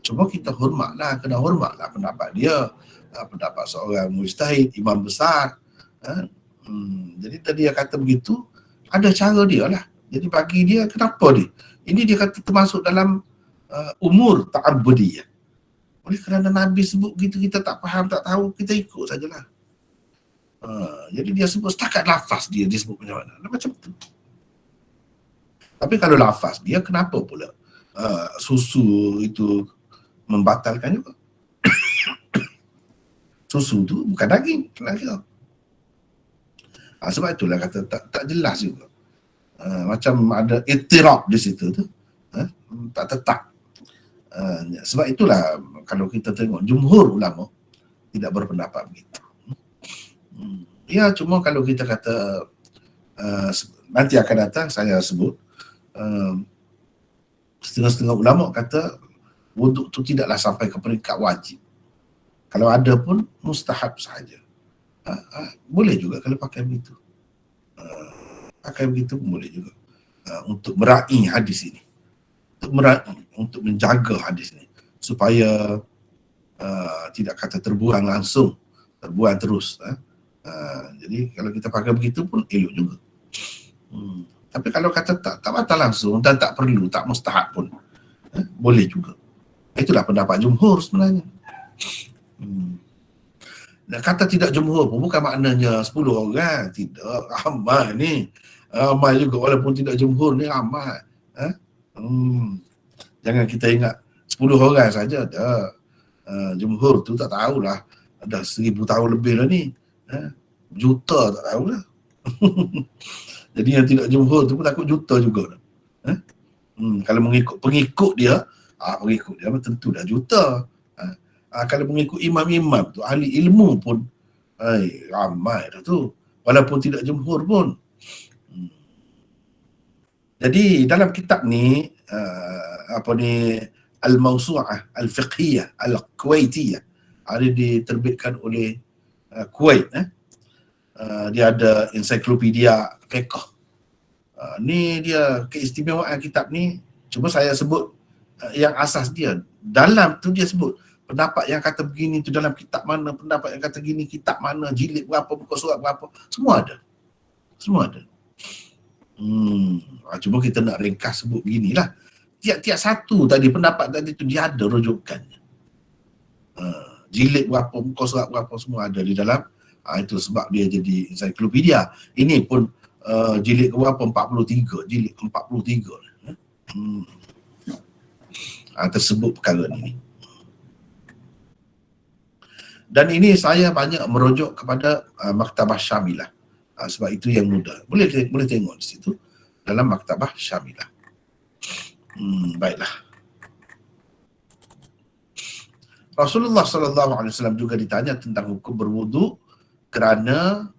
Cuma kita kena hormatlah pendapat dia, pendapat seorang mujtahid, imam besar. Jadi tadi dia kata begitu, ada cara dia lah. Jadi bagi dia, kenapa dia? Ini dia kata termasuk dalam umur ta'abbudiyah. Oleh kerana Nabi sebut begitu, kita tak faham, tak tahu, kita ikut sajalah. Jadi dia sebut setakat lafaz dia sebut macam mana. Macam tu. Tapi kalau lafaz dia, kenapa pula susu itu membatalkan juga? Susu tu bukan daging lagi tau. Sebab itulah kata tak jelas juga. Macam ada ittirab di situ tu. Tak tetap. Sebab itulah kalau kita tengok jumhur ulama tidak berpendapat begitu. Ya, cuma kalau kita kata nanti akan datang saya sebut setengah-setengah ulama kata wuduk tu tidaklah sampai ke peringkat wajib. Kalau ada pun mustahab sahaja. Boleh juga kalau pakai begitu. Pakai begitu pun boleh juga. Untuk meraih hadis ini. Untuk menjaga hadis ini. Supaya tidak kata terbuang langsung. Terbuang terus. Jadi kalau kita pakai begitu pun elok juga. Tapi kalau kata tak batal langsung dan tak perlu, tak mustahab pun. Boleh juga. Itulah pendapat jumhur sebenarnya. Dan kata tidak jumhur pun bukan maknanya 10 orang. Tidak, ramai ni. Ramai juga walaupun tidak jumhur ni ramai. Jangan kita ingat 10 orang saja dah. Jumhur tu tak tahulah, dah 1000 tahun lebih lah ni. Juta tak tahulah. Jadi yang tidak jumhur tu pun takut juta juga. Kalau mengikut pengikut dia, pengikut dia tentu dah juta. Kalau mengikut imam-imam tu, ahli ilmu pun ramai dah tu, walaupun tidak jumhur pun. Jadi dalam kitab ni Al-Mawsu'ah Al-Fiqhiyah Al-Kuwaitiyah, ada diterbitkan oleh Kuwait. Dia ada ensiklopedia fiqh. Ni dia keistimewaan kitab ni. Cuma saya sebut yang asas dia. Dalam tu dia sebut pendapat yang kata begini tu dalam kitab mana, pendapat yang kata gini kitab mana, jilid berapa, muka surat berapa, semua ada. Semua ada. Cuma kita nak ringkas sebut beginilah. Tiap-tiap satu tadi, pendapat tadi tu dia ada rujukannya. Jilid berapa, muka surat berapa, semua ada di dalam. Itu sebab dia jadi ensiklopedia. Ini pun jilid ke berapa? 43. Jilid 43. Tersebut perkara ni. Dan ini saya banyak merujuk kepada Maktabah Syamilah. Sebab itu yang mudah. Boleh tengok di situ dalam Maktabah Syamilah. Baiklah. Rasulullah SAW juga ditanya tentang hukum berwudu kerana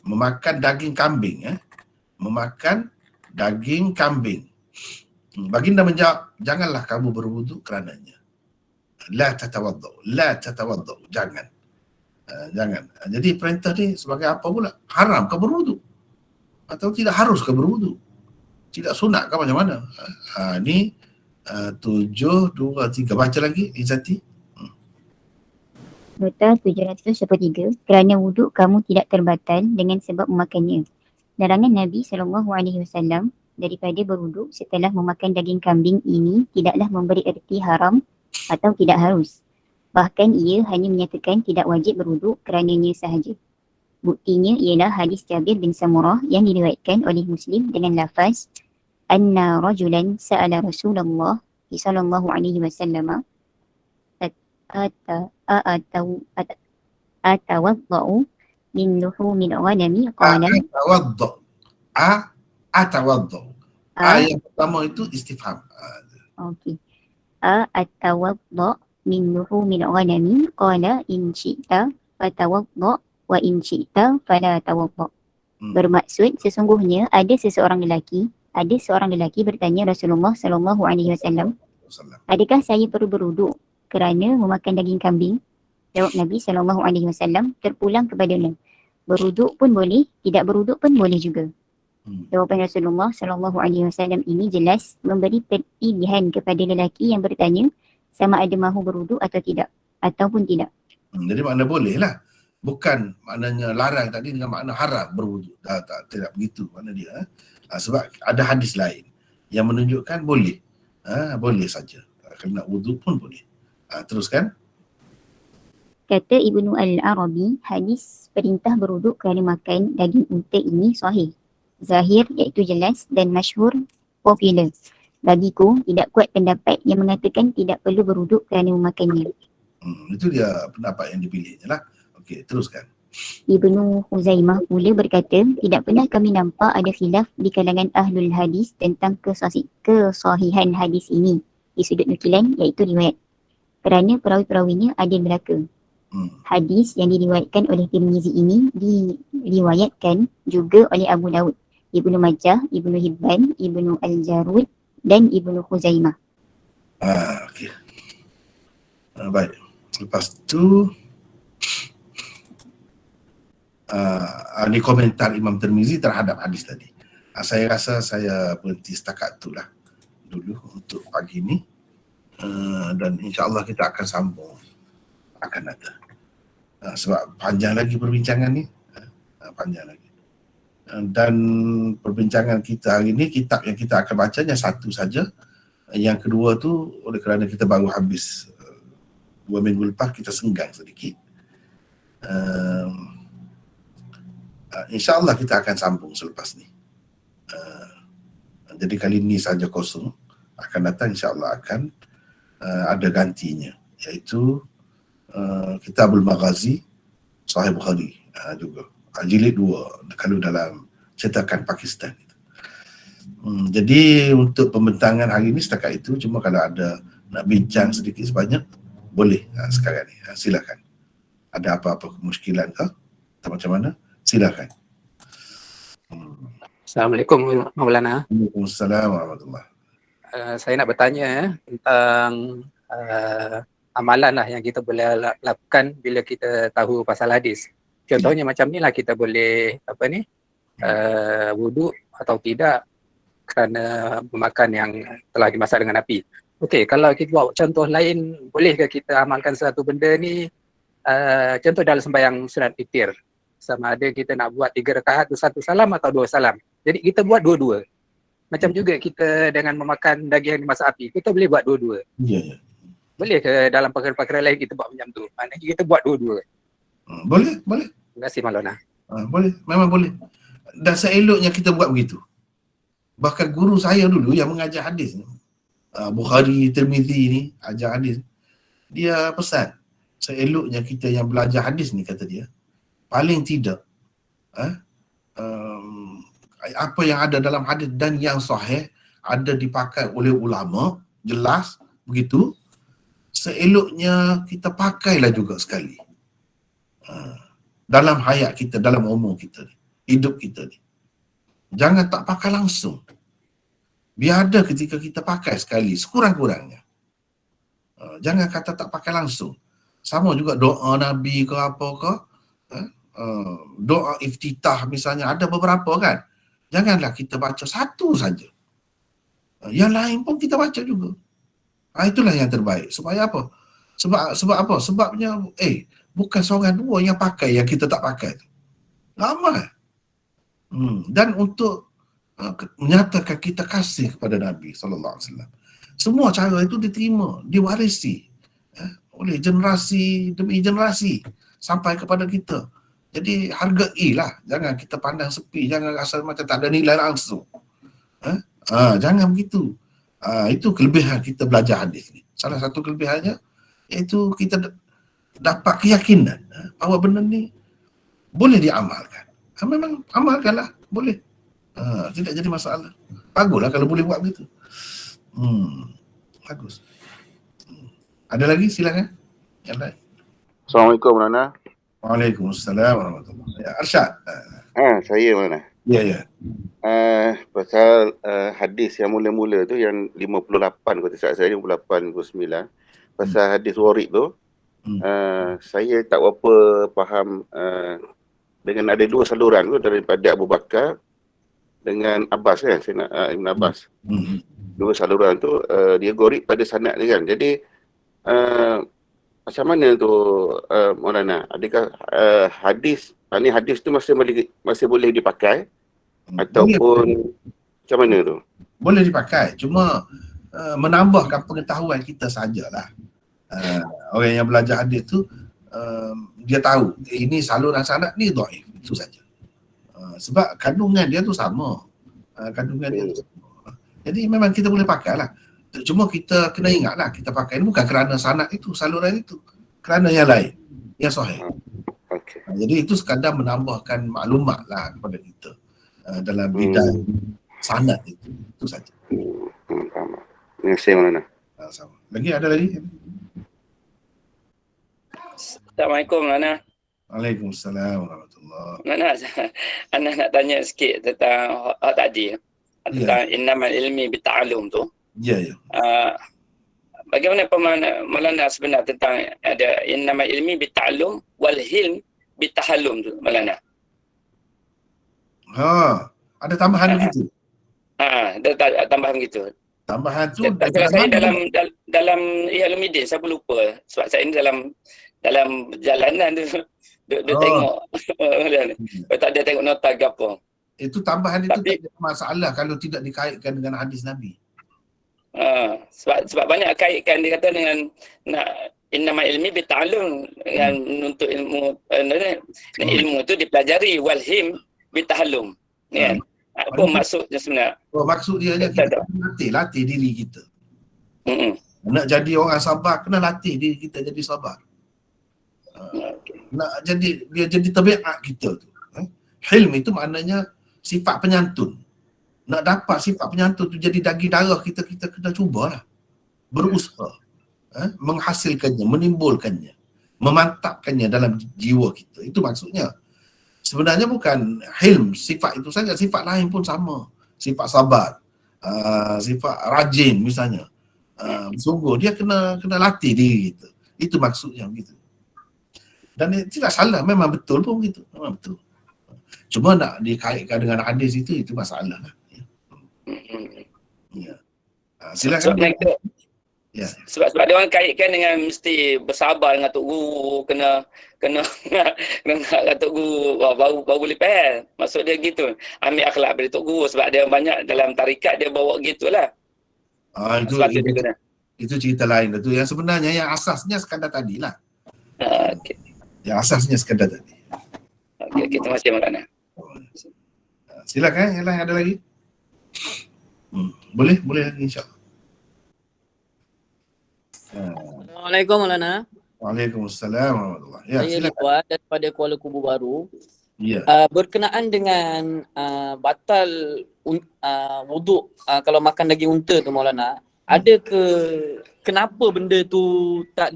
memakan daging kambing. Memakan daging kambing. Baginda menjawab, janganlah kamu berwudu kerananya. La tatawaddu, jangan. Jangan. Jadi perintah ni sebagai apa pula? Haram kau berwudu? Atau tidak harus kau berwudu? Tidak sunat kau macam mana? Ni 7, 2, 3. Baca lagi, Izzati.
Nota 713, kerana wuduk kamu tidak terbatal dengan sebab memakannya. Larangan Nabi SAW daripada berwuduk setelah memakan daging kambing ini tidaklah memberi erti haram atau tidak harus. Bahkan ia hanya menyatakan tidak wajib berwuduk kerananya sahaja. Buktinya ialah hadis Jabir bin Samurah yang diriwayatkan oleh Muslim dengan lafaz anna rajulan sa'ala Rasulullah sallallahu alaihi wasallam atawadda'u min luhumil ghanami qala
atawadda'u. Yang pertama itu istifham.
Okey. Atawadda' min luhumil ghanami qala in syi'ta fatawadda' wa in syi'ta fala tawadda'. Bermaksud sesungguhnya ada seorang lelaki bertanya Rasulullah sallallahu alaihi wasallam, adakah saya perlu berwuduk kerana memakan daging kambing? Jawab Nabi sallallahu alaihi wasallam terpulang kepadanya, berwuduk pun boleh, tidak berwuduk pun boleh juga. Jawapan Rasulullah sallallahu alaihi wasallam ini jelas memberi pilihan kepada lelaki yang bertanya sama ada mahu berwuduk atau tidak, ataupun tidak.
Jadi makna boleh lah. Bukan maknanya larang tadi dengan makna haram berwuduk. Tidak begitu makna dia. Sebab ada hadis lain yang menunjukkan boleh. Boleh saja. Kalau nak wuduk pun boleh. Teruskan.
Kata Ibnu Al-Arabi, hadis perintah berwuduk kerana makan daging unta ini sahih, zahir iaitu jelas dan masyhur, popular. Bagiku tidak kuat pendapat yang mengatakan tidak perlu berwuduk kerana memakannya.
Itu dia pendapat yang dipilihnya lah. Okey, teruskan.
Ibnu Huzaimah pula berkata, tidak pernah kami nampak ada khilaf di kalangan ahlul hadis tentang kesahihan hadis ini di sudut nukilan iaitu riwayat. Kerana perawi-perawinya adil belaka. Hadis yang diriwayatkan oleh Tirmizi ini diriwayatkan juga oleh Abu Daud, Ibnu Majah, Ibnu Hibban, Ibnu Al-Jarud dan Ibnu Huzaimah.
Okey. Baik. Lepas tu ni komentar Imam Tirmizi terhadap hadis tadi. Saya rasa saya berhenti setakat itulah dulu untuk pagi ni. Dan insya-Allah kita akan sambung akan datang. Sebab panjang lagi perbincangan ni. Panjang lagi. Dan perbincangan kita hari ni, kitab yang kita akan bacanya satu saja. Yang kedua tu oleh kerana kita baru habis 2 minggu lepas, kita senggang sedikit. InsyaAllah kita akan sambung selepas ni. Jadi kali ini saja kosong. Akan datang insya-Allah akan ada gantinya, iaitu Kitabul Maghazi Sahih Bukhari juga. Jilid 2 kalau dalam cetakan Pakistan. Jadi untuk pembentangan hari ini setakat itu. Cuma kalau ada nak bincang sedikit sebanyak, boleh sekarang ni. Silakan. Ada apa-apa kemusykilan ke atau macam mana? Silakan.
Assalamualaikum Maulana.
Waalaikumsalam warahmatullahi.
Saya nak bertanya tentang amalan lah yang kita boleh lakukan bila kita tahu pasal hadis. Contohnya macam ni lah, kita boleh wuduk atau tidak kerana memakan yang telah dimasak dengan api. Okey, kalau kita buat contoh lain, bolehkah kita amalkan satu benda ni, contoh dalam sembahyang sunat witir, sama ada kita nak buat 3 rakaat, 1 salam atau 2 salam. Jadi kita buat dua-dua. Macam juga kita dengan memakan daging yang dimasak api, kita boleh buat dua-dua.
Ya.
Boleh ke dalam perkara-perkara lain kita buat macam tu? Maknanya kita buat dua-dua.
Boleh.
Terima kasih Maulana.
Boleh, memang boleh. Dan seeloknya kita buat begitu. Bahkan guru saya dulu yang mengajar hadis ni, Bukhari, Tirmizi ni, ajar hadis, dia pesan, seeloknya kita yang belajar hadis ni, kata dia, paling tidak apa yang ada dalam hadis dan yang sahih ada dipakai oleh ulama, jelas begitu, seeloknya kita pakailah juga sekali dalam hayat kita, dalam umur kita ni, hidup kita ni. Jangan tak pakai langsung. Biar ada ketika kita pakai sekali, sekurang-kurangnya. Jangan kata tak pakai langsung. Sama juga doa Nabi ke apa ke, doa iftitah misalnya, ada beberapa kan. Janganlah kita baca satu saja. Yang lain pun kita baca juga. Itulah yang terbaik. Supaya apa? Sebab apa? Sebabnya bukan seorang dua yang pakai, yang kita tak pakai tu. Ramai. Dan untuk menyatakan kita kasih kepada Nabi SAW. Semua cara itu diterima, diwarisi oleh generasi demi generasi sampai kepada kita. Jadi hargailah, jangan kita pandang sepi, jangan rasa macam tak ada nilai langsung. Jangan begitu. Itu kelebihan kita belajar hadis ni. Salah satu kelebihannya iaitu kita dapat keyakinan bahawa benda ni boleh diamalkan. Memang amalkanlah, boleh. Tidak jadi masalah. Baguslah kalau boleh buat begitu. Bagus. Ada lagi? Silakan. Yang lain.
Assalamualaikum Maulana.
Waalaikumsalam warahmatullahi wabarakatuh. Arsyad.
Saya Maulana.
Ya.
Pasal hadis yang mula-mula tu yang 58 kalau tak salah, 58 59. Pasal hadis warid tu, saya tak berapa faham dengan ada dua saluran tu daripada Abu Bakar dengan Abbas kan, Ibn Abbas. Dua saluran tu dia gorib pada sanad dia kan. Jadi macam mana tu Maulana? Adakah hadis tu masih boleh dipakai ataupun macam mana tu?
Boleh dipakai, cuma menambahkan pengetahuan kita sajalah. Orang yang belajar hadis tu dia tahu ini saluran sanad ni dhaif, itu saja. Sebab kandungan dia tu sama. Jadi memang kita boleh pakai lah. Cuma kita kena ingatlah, kita pakai ni bukan kerana sanad itu, saluran itu, kerana yang lain, yang sahih. Jadi itu sekadar menambahkan maklumat lah kepada kita dalam bidang sanad itu saja.
Terima kasih Maulana.
Sama. Lagi ada lagi?
Assalamualaikum Maulana.
Waalaikumsalam warahmatullahi.
Maulana, Ana nak tanya sikit tentang tadi tentang innamal ilmi bita'allum tu.
Ya.
Bagaimana pemahaman Maulana sebenar tentang ada innamal ilmi bita'allum wal hilm bitahallum tu Maulana?
Ada tambahan begitu.
Ada tambahan begitu.
Tambahan tu
saya dalam Ulumuddin saya pun lupa sebab saya ni dalam perjalanan tu tengok tak ada tengok nota ke apa.
Itu tambahan itu tak ada masalah kalau tidak dikaitkan dengan hadis Nabi.
Sebab banyak kaitkan dia kata dengan nak innama ilmi bita'allum, dengan menuntut ilmu ilmu tu dipelajari, walhim bitahallum kan. Apa maksudnya sebenarnya?
Maksud dia hanya kita latih diri kita. Nak jadi orang sabar, kena latih diri kita jadi sabar. Nak jadi, dia jadi tabiat kita tu. Hilm itu maknanya sifat penyantun. Nak dapat sifat penyantun tu jadi daging darah kita, kita kena cubalah. Berusaha. Menghasilkannya, menimbulkannya, memantapkannya dalam jiwa kita. Itu maksudnya. Sebenarnya bukan hilm, sifat itu saja, sifat lain pun sama. Sifat sabar, sifat rajin misalnya. Sungguh dia kena latih diri kita. Itu maksudnya begitu. Dan tidak salah, memang betul pun begitu. Memang betul. Cuma nak dikaitkan dengan hadis itu masalah lah. Ya. Silakan. Ya.
Sebab dia orang kaitkan dengan mesti bersabar dengan Tok Guru, kena dengan Tok Guru baru boleh faham. Maksud dia gitu. Ambil akhlak dari Tok Guru sebab dia banyak dalam tarikat dia bawa gitulah.
Itu cerita lain tu. Yang sebenarnya yang asasnya sekadar tadilah.
Okay.
Yang asasnya sekadar tadi.
Okey, terima kasih Maulana.
Silakan, yang lain ada lagi? Boleh lagi insya-Allah.
Assalamualaikum Maulana.
Waalaikumsalam warahmatullahi. Ya,
saya Ridwan daripada Kuala Kubu Baru.
Ya.
Berkenaan dengan batal wuduk kalau makan daging unta tu Maulana, ada kenapa benda tu tak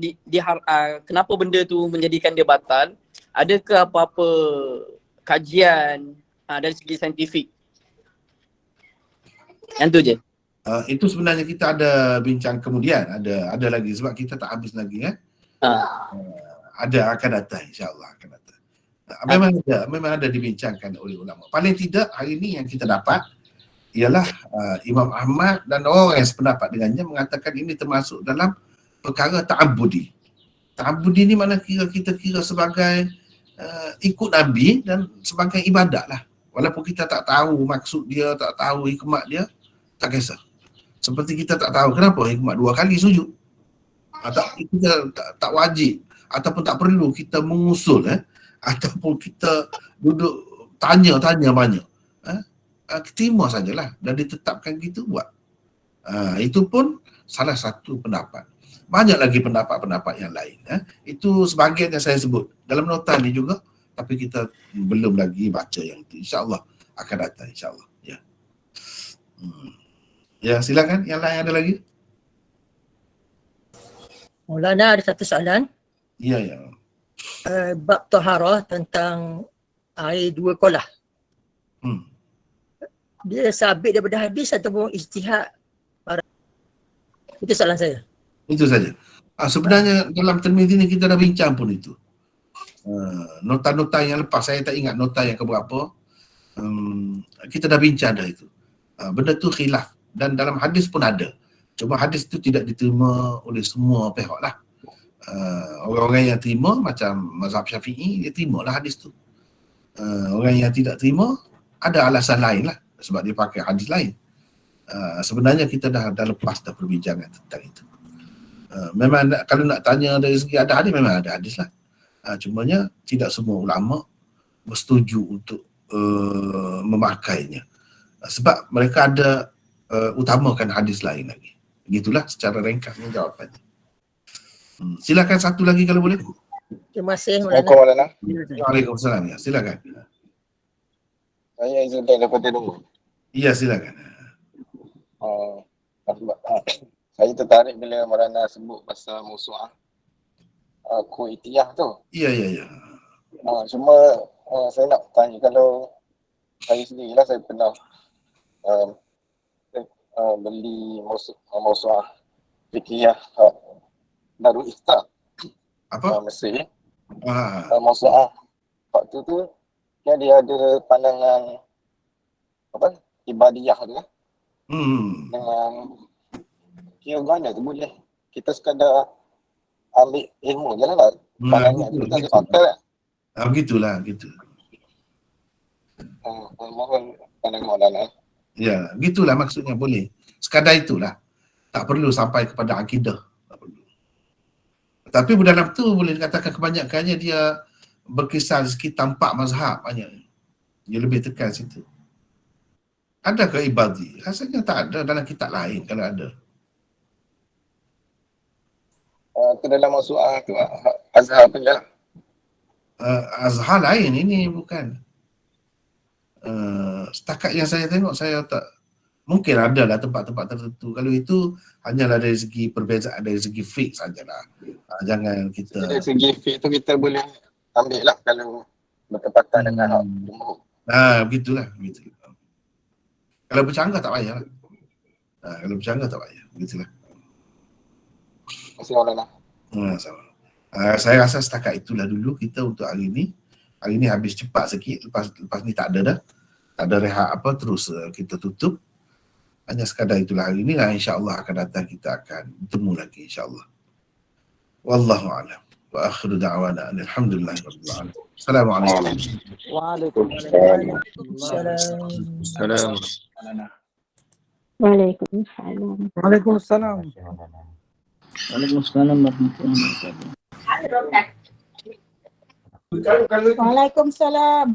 kenapa benda tu menjadikan dia batal? Adakah apa-apa kajian dari segi saintifik? Yang tu je.
Itu sebenarnya kita ada bincang kemudian, ada lagi sebab kita tak habis lagi ada akan datang, insya-Allah akan datang. Memang ada dibincangkan oleh ulama. Paling tidak hari ini yang kita dapat ialah Imam Ahmad dan orang yang sependapat dengannya mengatakan ini termasuk dalam perkara ta'abbudi. Ta'abbudi ni mana kita kira sebagai ikut Nabi dan sebagai ibadat lah. Walaupun kita tak tahu maksud dia, tak tahu hikmat dia, tak kisah. Seperti kita tak tahu kenapa hikmat 2 kali sujud. Kita tak wajib ataupun tak perlu kita mengusul ataupun kita duduk tanya banyak. Terima sajalah dan ditetapkan gitu buat. Itu pun salah satu pendapat. Banyak lagi pendapat-pendapat yang lain. Itu sebahagian yang saya sebut dalam nota ni juga, tapi kita belum lagi baca yang itu. InsyaAllah akan datang, insyaAllah. Ya. Ya, silakan. Yang lain ada lagi?
Maulana, ada satu soalan.
Ya.
Bab taharah tentang air 2 kolah. Dia sabit daripada hadis ataupun ijtihad? Itu soalan saya.
Itu saja. Sebenarnya dalam Tirmizi ni kita dah bincang pun itu. Nota-nota yang lepas, saya tak ingat nota yang keberapa. Kita dah bincang dah itu. Benda tu khilaf. Dan dalam hadis pun ada. Cuma hadis tu tidak diterima oleh semua pihak lah. Orang-orang yang terima macam mazhab Syafi'i, dia terima lah hadis tu. Orang yang tidak terima, ada alasan lain lah. Sebab dia pakai hadis lain. Sebenarnya kita dah lepas dah perbincangan tentang itu. Memang kalau nak tanya dari segi ada hadis, memang ada hadis lah. Cumanya tidak semua ulama bersetuju untuk memakainya. Sebab mereka ada utamakan hadis lain lagi. Begitulah secara ringkasnya jawapannya. Silakan satu lagi kalau boleh.
Terima kasih
Maulana.
Waalaikumsalam. Ya, silakan.
Saya Izzuddin daripada Dulu.
Ya, silakan.
Saya tertarik bila Maulana sebut pasal musuah kuitiyah tu.
Ya.
Cuma saya nak tanya, kalau saya sendirilah, saya pernah beli musuah fikiyah Darul Ifta.
Apa?
Mesir. Musuah waktu tu dia ada pandangan ibadiyah tu dengan kira mana tu boleh kita sekadar ambil ilmu je lah pandangan tu tak ada fakta lah.
Begitulah, gitu.
Mohon pandangan Maulana.
Ya, gitulah maksudnya, boleh. Sekadar itulah. Tak perlu sampai kepada akidah. Tak perlu. Tapi dalam tu boleh dikatakan kebanyakannya dia berkisar sekitar 4 mazhab banyak. Dia lebih tekan situ. Ada ke Ibadhi? Rasanya tak ada dalam kitab lain kalau ada.
Itu dalam masu'ah tu Azhar punya.
Azhar lain, ini bukan. Setakat yang saya tengok, saya tak, mungkin ada lah tempat-tempat tertentu. Kalau itu hanyalah dari segi perbezaan, dari segi fiqh sajalah. Jangan kita.
Dari segi fiqh tu kita boleh ambil lah kalau bertepatan dengan jumhur.
Begitulah. Kalau bercanggah tak payah lah. Kalau bercanggah tak payah. Begitulah.
Terima kasih Maulana.
Sama. Saya rasa setakat itulah dulu kita untuk hari ini. Hari ini habis cepat sikit. Lepas ni tak ada dah. Tak ada rehat apa, terus kita tutup. Hanya sekadar itulah hari ini. InsyaAllah akan datang kita akan bertemu lagi insyaAllah. Wallahu a'lam. Wa akhiru da'wana alhamdulillahirabbil alamin. Assalamualaikum.
Waalaikumsalam.
Waalaikumsalam.
Waalaikumsalam.
Waalaikumsalam warahmatullahi wabarakatuh.
Waalaikumsalam.